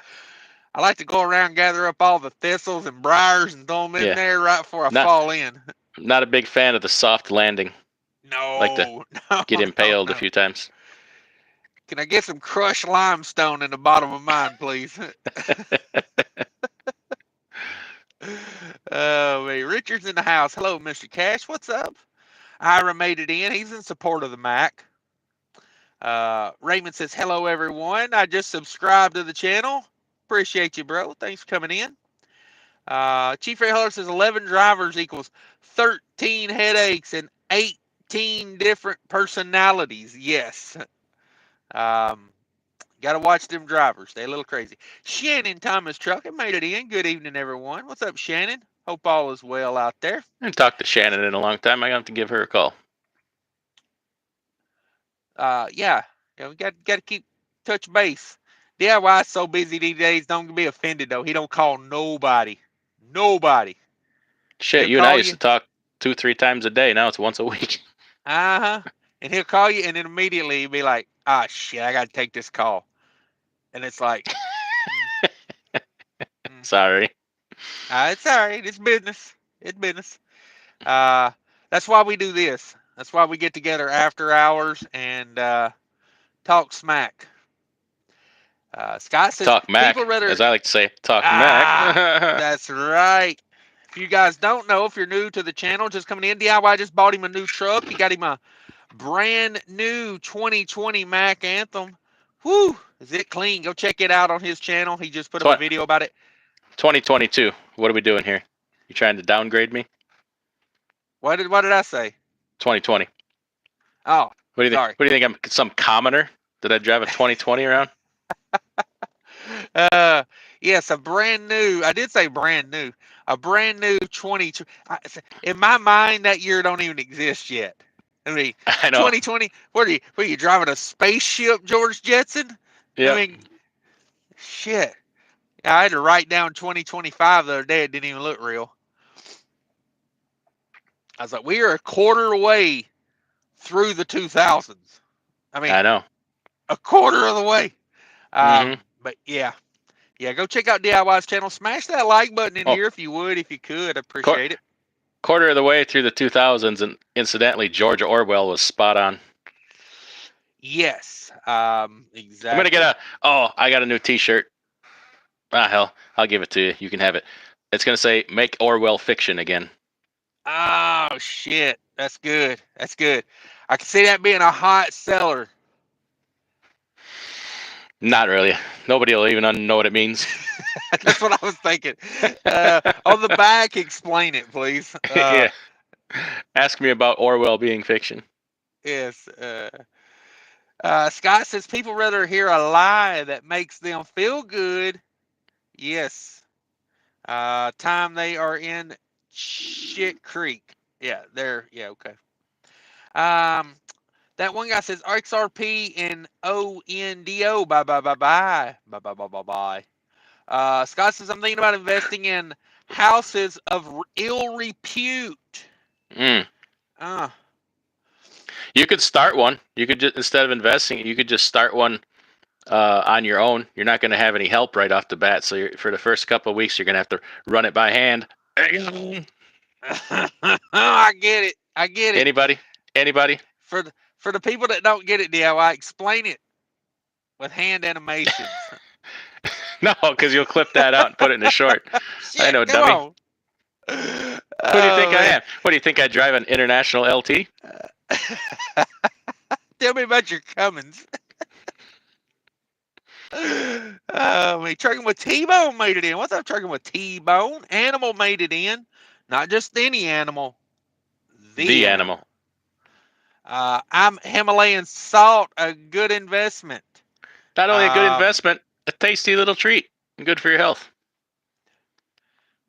I like to go around gather up all the thistles and briars and throw them in Yeah. there right before I Not fall in. not a big fan of the soft landing. Like to No, no, get no, impaled a no. few times. Can I get some crushed limestone in the bottom of mine, please? Oh, man. Richard's in the house. Hello, Mr. Cash. What's up? Ira made it in. He's in support of the Mac. Raymond says, hello, everyone. I just subscribed to the channel. Appreciate you, bro. Thanks for coming in. Chief Ray Heller says 11 drivers equals 13 headaches and 18 different personalities. Yes. Got to watch them drivers. They're a little crazy. Shannon Thomas Trucking made it in. Good evening, everyone. What's up, Shannon? Hope all is well out there. I haven't talked to Shannon in a long time. I have to give her a call. Yeah, we got to keep touch base. DIY is so busy these days. Don't be offended though. He don't call nobody. Nobody. Shit, He'll you and I call used you. to talk 2-3 times a day. Now it's once a week. And he'll call you, and then immediately he'll be like, "Ah, shit, I got to take this call," and it's like, Sorry. It's all right. It's business. It's business. That's why we do this. That's why we get together after hours and talk smack. Scott says Talk people Mac, rather. as I like to say. Talk Mac. That's right. If you guys don't know, if you're new to the channel, just coming in, DIY just bought him a new truck. He got him a brand new 2020 Mac Anthem. Whoo, is it clean? Go check it out on his channel. He just put up a video about it. 2022. What are we doing here? You trying to downgrade me? What did I say? 2020. Oh, What do you think? sorry. What do you think? I'm some commoner? Did I drive a 2020 around? Yes, a brand new. I did say brand new. A brand new 20. In my mind, that year don't even exist yet. I mean, I know. 2020. What are you driving a spaceship, George Jetson? Yep. I mean, shit. I had to write down 2025 the other day. It didn't even look real. I was like, we are a quarter away through the 2000s. I mean, I know. a quarter of the way. Mm-hmm. But yeah, go check out DIY's channel. Smash that like button in here if you would, if you could. I appreciate it. Quarter of the way through the 2000s, and incidentally, George Orwell was spot on. Yes, exactly. I'm gonna get I got a new T-shirt. Ah, hell, I'll give it to you. You can have it. It's gonna say "Make Orwell Fiction" again. Oh shit, that's good. That's good. I can see that being a hot seller. Not really. Nobody will even know what it means. That's what I was thinking. On the back, explain it, please. Yeah. Ask me about Orwell being fiction. Yes. Scott says people rather hear a lie that makes them feel good. Yes. Time they are in shit creek. Yeah, okay. That one guy says XRP and ONDO. Bye. Scott says I'm thinking about investing in houses of ill repute. You could start one. You could just, instead of investing, you could just start one on your own. You're not going to have any help right off the bat. So for the first couple of weeks, you're going to have to run it by hand. I get it. Anybody? For the people that don't get it, DIY, explain it with hand animations. No, because you'll clip that out and put it in a short. Shit, I know, come dummy. on. Who do you think I am? What do you think I drive an international LT? Tell me about your Cummins. Trucking with T-Bone made it in. What's up, Trucking with T-Bone? Animal made it in. Not just any animal. The animal. I'm Himalayan salt, a good investment. Not only a good investment, a tasty little treat. And good for your health.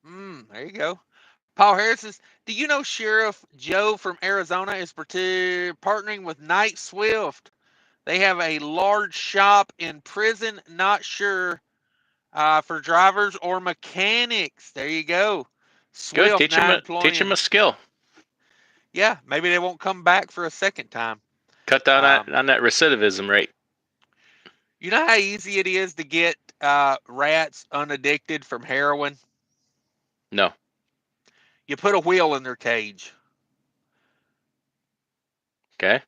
There you go. Paul Harris says, do you know Sheriff Joe from Arizona is partnering with Night Swift? They have a large shop in prison. Not sure for drivers or mechanics. There you go. Good. Swift Teach him a skill. Yeah, maybe they won't come back for a second time. Cut down on that recidivism rate. You know how easy it is to get rats unaddicted from heroin? No. You put a wheel in their cage. Okay.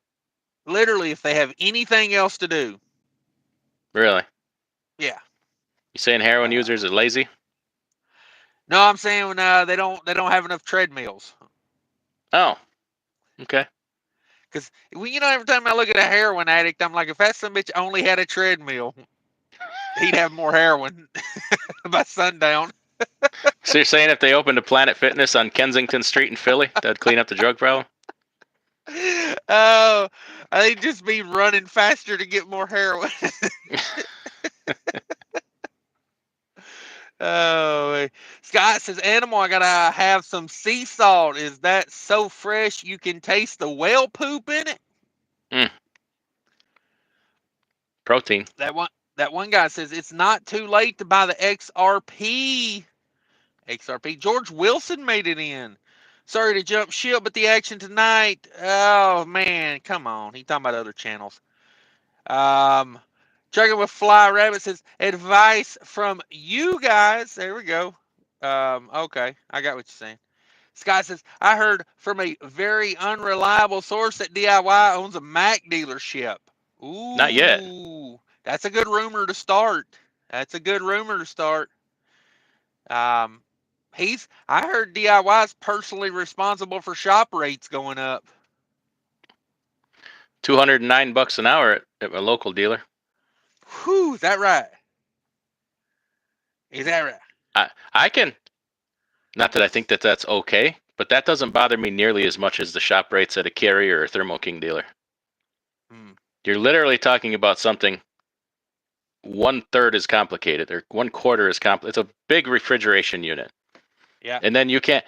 Literally, if they have anything else to do. Really? Yeah. You saying heroin users are lazy? No, I'm saying they don't have enough treadmills. Oh. Okay. Because every time I look at a heroin addict, I'm like, if that some bitch only had a treadmill, he'd have more heroin by sundown. So you're saying if they opened a Planet Fitness on Kensington Street in Philly, that'd clean up the drug problem? Oh, they'd just be running faster to get more heroin. Oh, Scott says, Animal, I gotta have some sea salt. Is that so fresh you can taste the whale poop in it? Mm. Protein. That one guy says it's not too late to buy the XRP. XRP. George Wilson made it in. Sorry to jump ship, but the action tonight. Oh man, come on. He talking about other channels. Chugging with Fly Rabbit says advice from you guys. There we go. Okay, I got what you're saying. Scott says I heard from a very unreliable source that DIY owns a Mac dealership. Not yet. Ooh, that's a good rumor to start. That's a good rumor to start. I heard DIY is personally responsible for shop rates going up. $209 an hour at a local dealer. Whew, is that right? Is that right? I can, not that I think that that's okay, but that doesn't bother me nearly as much as the shop rates at a Carrier or Thermo King dealer. You're literally talking about something 1/3 is complicated, or 1/4 is complicated. It's a big refrigeration unit. Yeah. And then you can't.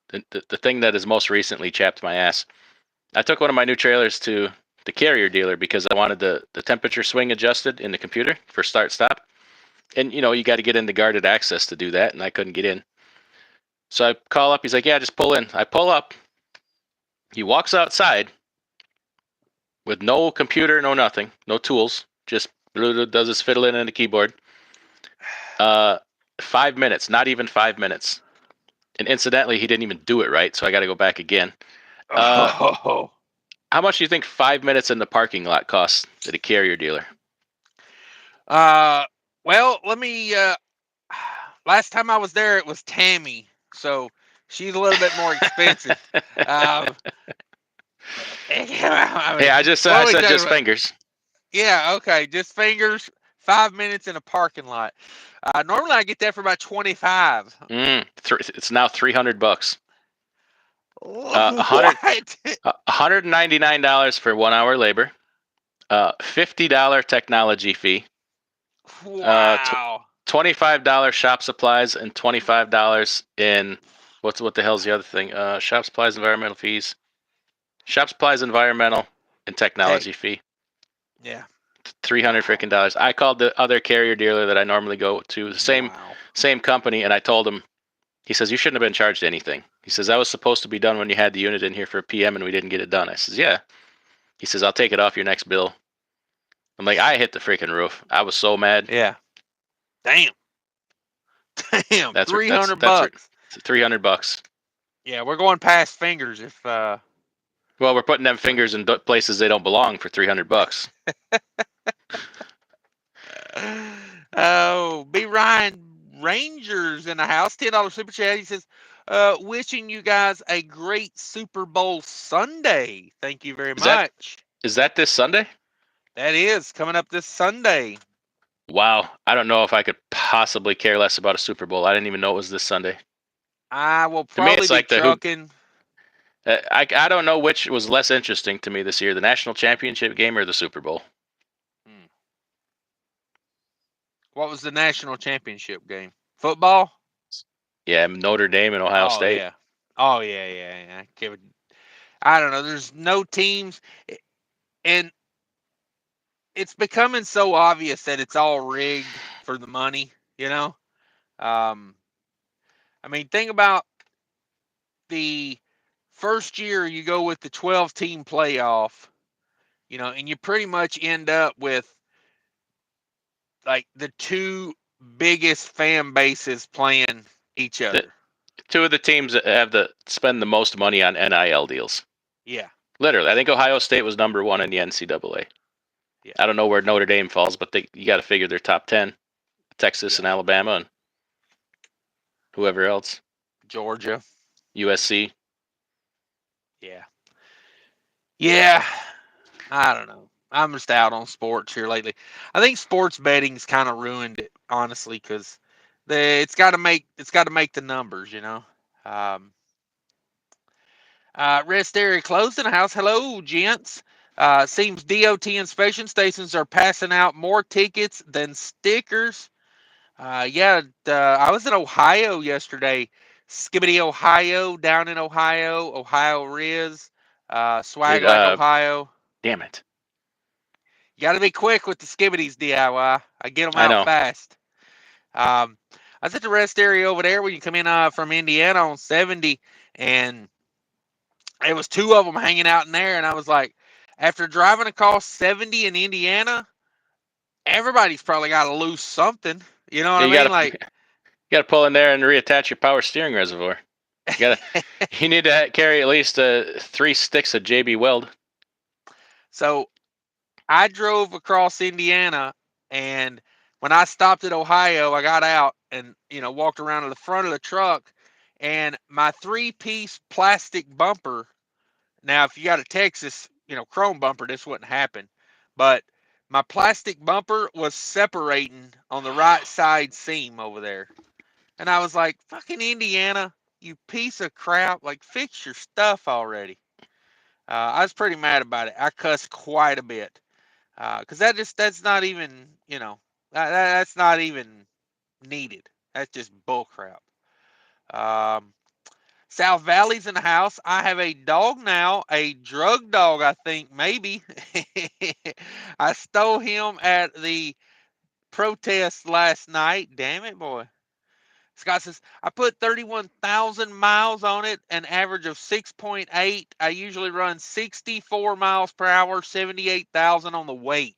The thing that has most recently chapped my ass. I took one of my new trailers to the Carrier dealer because I wanted the temperature swing adjusted in the computer for start stop. And you got to get into guarded access to do that, and I couldn't get in. So I call up. He's like, "Yeah, just pull in." I pull up. He walks outside with no computer, no nothing, no tools, just does his fiddling in the keyboard. 5 minutes, not even 5 minutes. And incidentally, he didn't even do it right, so I got to go back again. How much do you think 5 minutes in the parking lot costs at a Carrier dealer? Well, let me. Last time I was there, it was Tammy, so she's a little bit more expensive. I said just fingers. Yeah, okay, just fingers. 5 minutes in a parking lot. Normally, I get that for about 25. It's now $300. What? $199 for 1 hour labor. $50 technology fee. Wow. $25 shop supplies and $25 in what the hell's the other thing? Shop supplies, environmental fees. Shop supplies, environmental, and technology fee. Yeah. $300 freaking dollars. I called the other Carrier dealer that I normally go to, the same company, and I told him. He says, you shouldn't have been charged anything. He says, that was supposed to be done when you had the unit in here for a PM and we didn't get it done. I says, yeah. He says, I'll take it off your next bill. I'm like, I hit the freaking roof. I was so mad. Yeah. Damn. That's $300. $300. Yeah, we're going past fingers if Well, we're putting them fingers in places they don't belong for $300. Oh, B. Ryan Rangers in the house. $10 super chat. He says, wishing you guys a great Super Bowl Sunday. Thank you very much. Is that this Sunday? That is coming up this Sunday. Wow. I don't know if I could possibly care less about a Super Bowl. I didn't even know it was this Sunday. I will probably be trucking. I don't know which was less interesting to me this year, the national championship game or the Super Bowl. What was the national championship game? Football? Yeah, Notre Dame and Ohio State. Yeah. Oh, yeah. I don't know. There's no teams. And it's becoming so obvious that it's all rigged for the money, I mean, think about the first year you go with the 12-team playoff, and you pretty much end up with like the two biggest fan bases playing each other. Two of the teams that have spend the most money on NIL deals. Yeah. Literally. I think Ohio State was number 1 in the NCAA. Yeah. I don't know where Notre Dame falls, but you got to figure they're top 10. Texas and Alabama and whoever else. Georgia. USC. Yeah. Yeah, I don't know. I'm just out on sports here lately. I think sports betting's kind of ruined it, honestly, because it's got to make the numbers, you know. Um, Rest area closed in the house. Hello, gents. Seems DOT inspection stations are passing out more tickets than stickers. Yeah, I was in Ohio yesterday. Skibbity, Ohio, down in Ohio, Ohio Riz, Swag Dude, Like Ohio. damn it. You got to be quick with the Skibbities DIY. I get them I out know. fast. I was at the rest area over there when you come in from Indiana on 70, and there was two of them hanging out in there, and I was like, after driving across 70 in Indiana, everybody's probably got to lose something. You know what Yeah, I mean? Like, you gotta pull in there and reattach your power steering reservoir. You need to carry at least 3 sticks of JB Weld. so I drove across Indiana, and when I stopped at Ohio, I got out and walked around to the front of the truck, and my three-piece plastic bumper. Now, if you got a Texas, chrome bumper, this wouldn't happen, but my plastic bumper was separating on the right side seam over there, and I was like, "Fucking Indiana, you piece of crap! Like, fix your stuff already." I was pretty mad about it. I cussed quite a bit. Because that's not even that's not even needed. That's just bullcrap. Um, South Valley's in the house. I have a dog now, a drug dog, I think maybe. I stole him at the protest last night. Damn it, boy. Scott says, I put 31,000 miles on it, an average of 6.8. I usually run 64 miles per hour, 78,000 on the weight.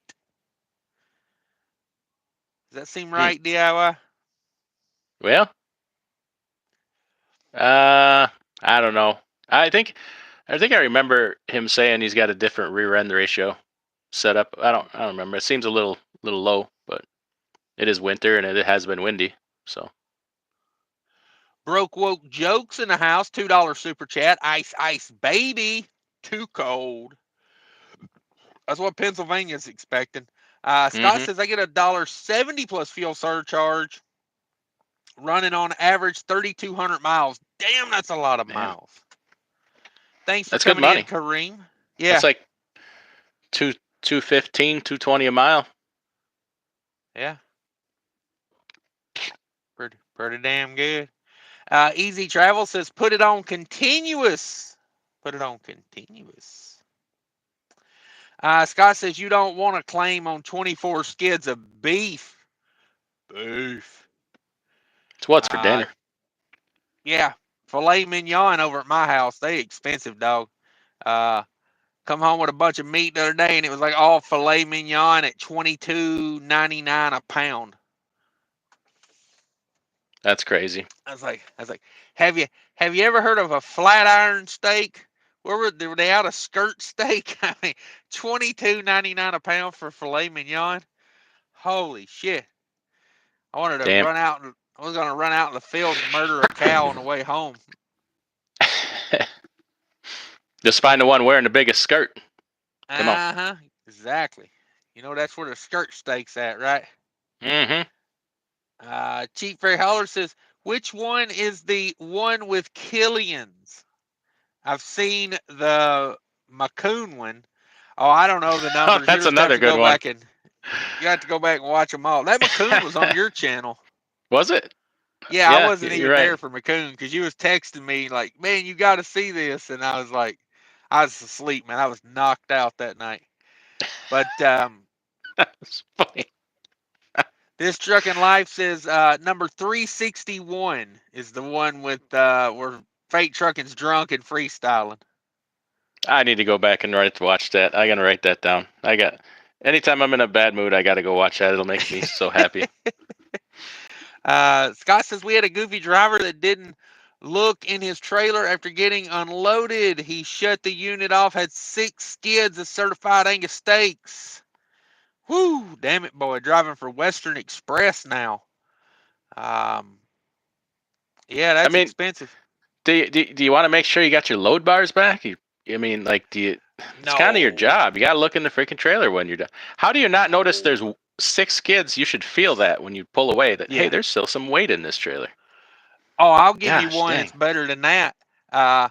Does that seem Hmm. right, DIY? Well, I don't know. I think I remember him saying he's got a different rear end ratio set up. I don't remember. It seems a little low, but it is winter and it has been windy. So Broke woke jokes in the house. $2 super chat. Ice ice baby. Too cold. That's what Pennsylvania's expecting. Scott hmm says I get $1.70 plus fuel surcharge, running on average 3,200 miles. Damn, that's a lot of damn. miles. Thanks for That's good coming in, money. Kareem. That's Yeah, like 215, 220 a mile. yeah, pretty damn good. Easy Travel says put it on continuous. Put it on continuous. Scott says you don't want to claim on 24 skids of beef. Beef. It's what's for Uh, dinner. yeah, filet mignon over at my house. They expensive, dog. Uh, come home with a bunch of meat the other day, and it was like all filet mignon at $22.99 a pound. That's crazy. I was like, have you ever heard of a flat iron steak? Were they out of skirt steak? I mean, $22.99 a pound for filet mignon. Holy shit! I wanted to Damn. run out and I was gonna run out in the field and murder a cow on the way home. Just find the one wearing the biggest skirt. Come on. Uh-huh. Exactly. That's where the skirt steak's at, right? hmm Cheap Fairy Holler says, which one is the one with Killians? I've seen the Macoon one. Oh, I don't know the Oh, numbers. You that's just have another to good go one. back and watch them all. That Macoon was on your channel. Was it? Yeah, I Yeah, wasn't you're even there right. for Macoon because you was texting me like, man, you got to see this, and I was like, I was asleep, man. I was knocked out that night. But That's funny. this trucking life says number 361 is the one with where freight trucking's drunk and freestyling. I need to go back and watch that. I gotta write that down. Anytime I'm in a bad mood, I gotta go watch that. It'll make me so happy. Scott says we had a goofy driver that didn't look in his trailer after getting unloaded. He shut the unit off, had 6 skids of certified Angus steaks. Whoo, damn it, boy, driving for Western Express now. Um, yeah, I that's mean, expensive. do you want to make sure you got your load bars back? I mean, like, do you? It's kind of your No. job. You got to look in the freaking trailer when you're done. How do you not notice there's 6 skids? You should feel that when you pull away that, hey, Yeah. there's still some weight in this trailer. Oh, I'll give you Gosh, one dang. that's better than that. I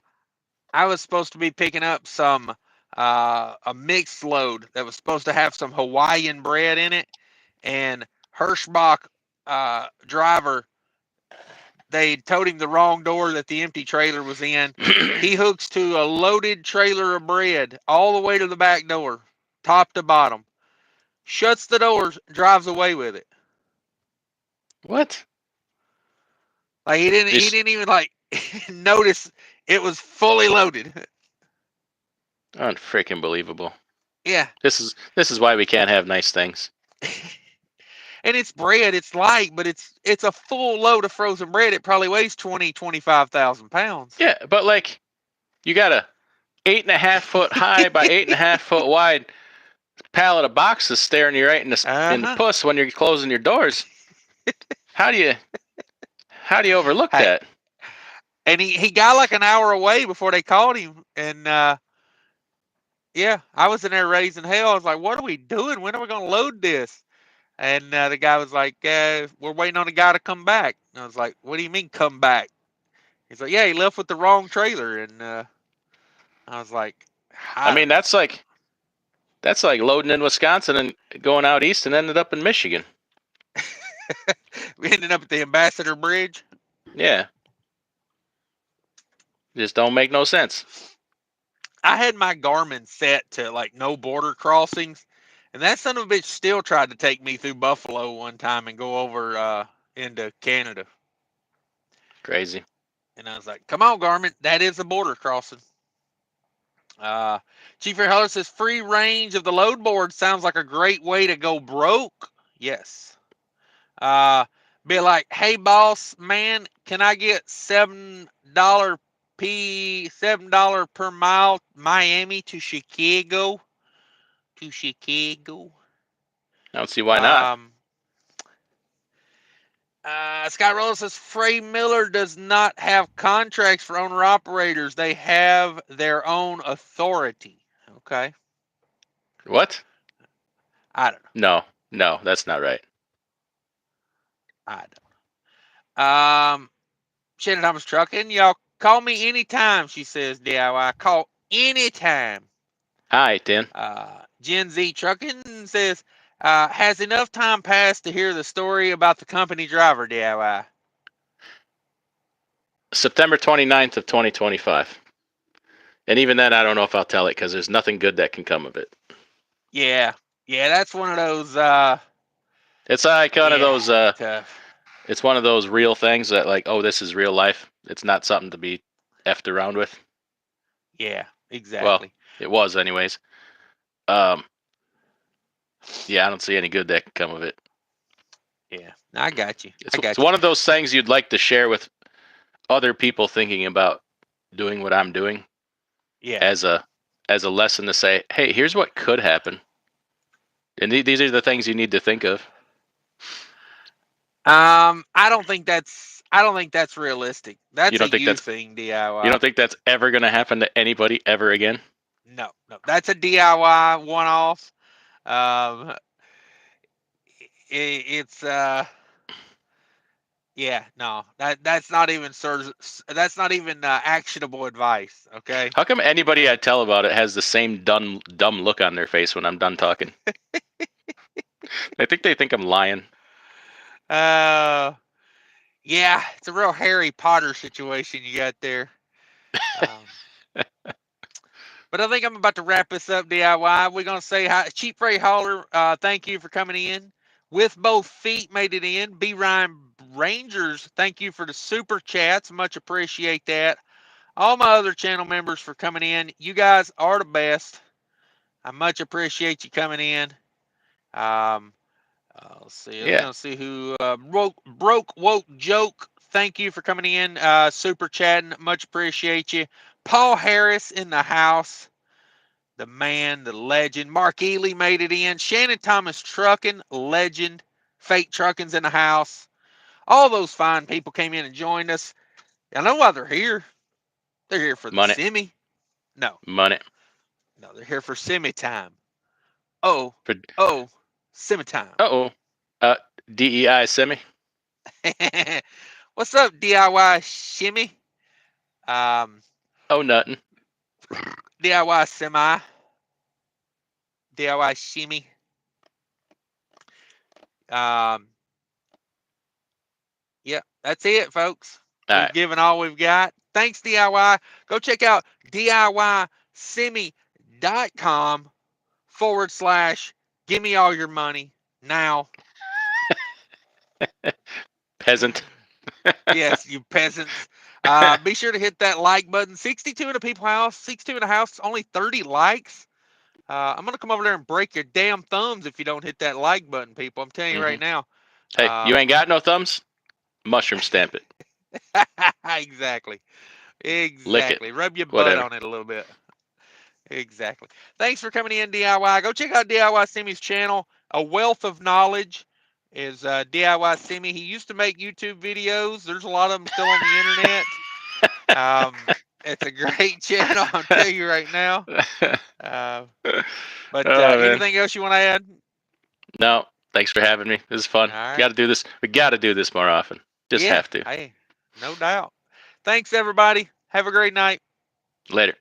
was supposed to be picking up some a mixed load that was supposed to have some Hawaiian bread in it, and Hirschbach driver, they told him the wrong door that the empty trailer was in. He hooks to a loaded trailer of bread all the way to the back door, top to bottom. Shuts the doors, drives away with it. What? Like he didn't even like notice it was fully loaded. Unfreaking believable. Yeah. This is why we can't have nice things. And it's bread, it's light, but it's a full load of frozen bread. It probably weighs 25,000 pounds. Yeah, but like you got a 8.5 foot high by 8.5 foot wide pallet of boxes staring you right in the puss when you're closing your doors. How do you overlook that? And he got like an hour away before they called him. And yeah, I was in there raising hell. I was like, what are we doing? When are we going to load this? And the guy was like, we're waiting on a guy to come back. And I was like, what do you mean come back? He's like, yeah, he left with the wrong trailer. And I was like, I mean, that's like loading in Wisconsin and going out east and ended up in Michigan. We ended up at the Ambassador Bridge. Yeah. Just don't make no sense. I had my Garmin set to like no border crossings, and that son of a bitch still tried to take me through Buffalo one time and go over into Canada. Crazy. And I was like, come on, Garmin, that is a border crossing. Chief Fair Heller says free range of the load board sounds like a great way to go broke. Yes. Be like, hey boss man, can I get $7 per mile Miami to Chicago? To Chicago. I don't see why not. Scott Rose says Frey Miller does not have contracts for owner operators. They have their own authority. Okay. What? I don't know. No, that's not right. I don't know. Shannon Thomas Trucking, y'all call me anytime, she says DIY. Call anytime. Hi, Tin. Gen Z Trucking says, has enough time passed to hear the story about the company driver DIY? September 29th of 2025. And even then, I don't know if I'll tell it because there's nothing good that can come of it. Yeah, that's one of those. It's like one of those. Tough. It's one of those real things that, like, oh, this is real life. It's not something to be effed around with. Yeah, exactly. Well, it was, anyways. Yeah, I don't see any good that can come of it. Yeah, I got you. It's one of those things you'd like to share with other people thinking about doing what I'm doing. Yeah. As a lesson to say, hey, here's what could happen, and these are the things you need to think of. I don't think that's realistic. That's a you thing, DIY. You don't think that's ever going to happen to anybody ever again? No, that's a DIY one-off. It's yeah, no, that's not even actionable advice. Okay. How come anybody I tell about it has the same dumb look on their face when I'm done talking? I think they think I'm lying. Yeah, it's a real Harry Potter situation you got there. But I think I'm about to wrap this up, DIY. We're going to say hi. Cheap Freight Hauler, thank you for coming in. With both feet made it in. B. Ryan Rangers, thank you for the super chats. Much appreciate that. All my other channel members for coming in. You guys are the best. I much appreciate you coming in. Let's see. I'm going to see who broke woke joke. Thank you for coming in. Super chatting. Much appreciate you. Paul Harris in the house. The man, the legend. Mark Ely made it in. Shannon Thomas Trucking, legend. Fake Trucking's in the house. All those fine people came in and joined us. I know why they're here. They're here for the Money. semi. No. Money. No, they're here for semi time. Oh, For semi time. uh-oh. DEI semi. What's up, DIY shimmy? Oh, nothing. DIY semi. DIY shimmy. Yeah, that's it, folks. All We've right. given all we've got. Thanks, DIY. Go check out DIYsemi.com/ give me all your money now. Peasant. Yes, you peasants. Be sure to hit that like button. 62 in a people house, 62 in a house, only 30 likes. I'm going to come over there and break your damn thumbs if you don't hit that like button, people. I'm telling you right now. Hey, you ain't got no thumbs? Mushroom stamp it. Exactly. Lick it. Exactly. Rub your butt Whatever. on it a little bit. Exactly. Thanks for coming in, DIY. Go check out DIY Semi's channel. A wealth of knowledge is DIY Semi. He used to make YouTube videos. There's a lot of them still on the internet. It's a great channel, I'll tell you right now. But anything else you want to add? No. Thanks for having me. This is fun. All right. Got to do this. We got to do this more often. Just have to. Hey, no doubt. Thanks, everybody. Have a great night. Later.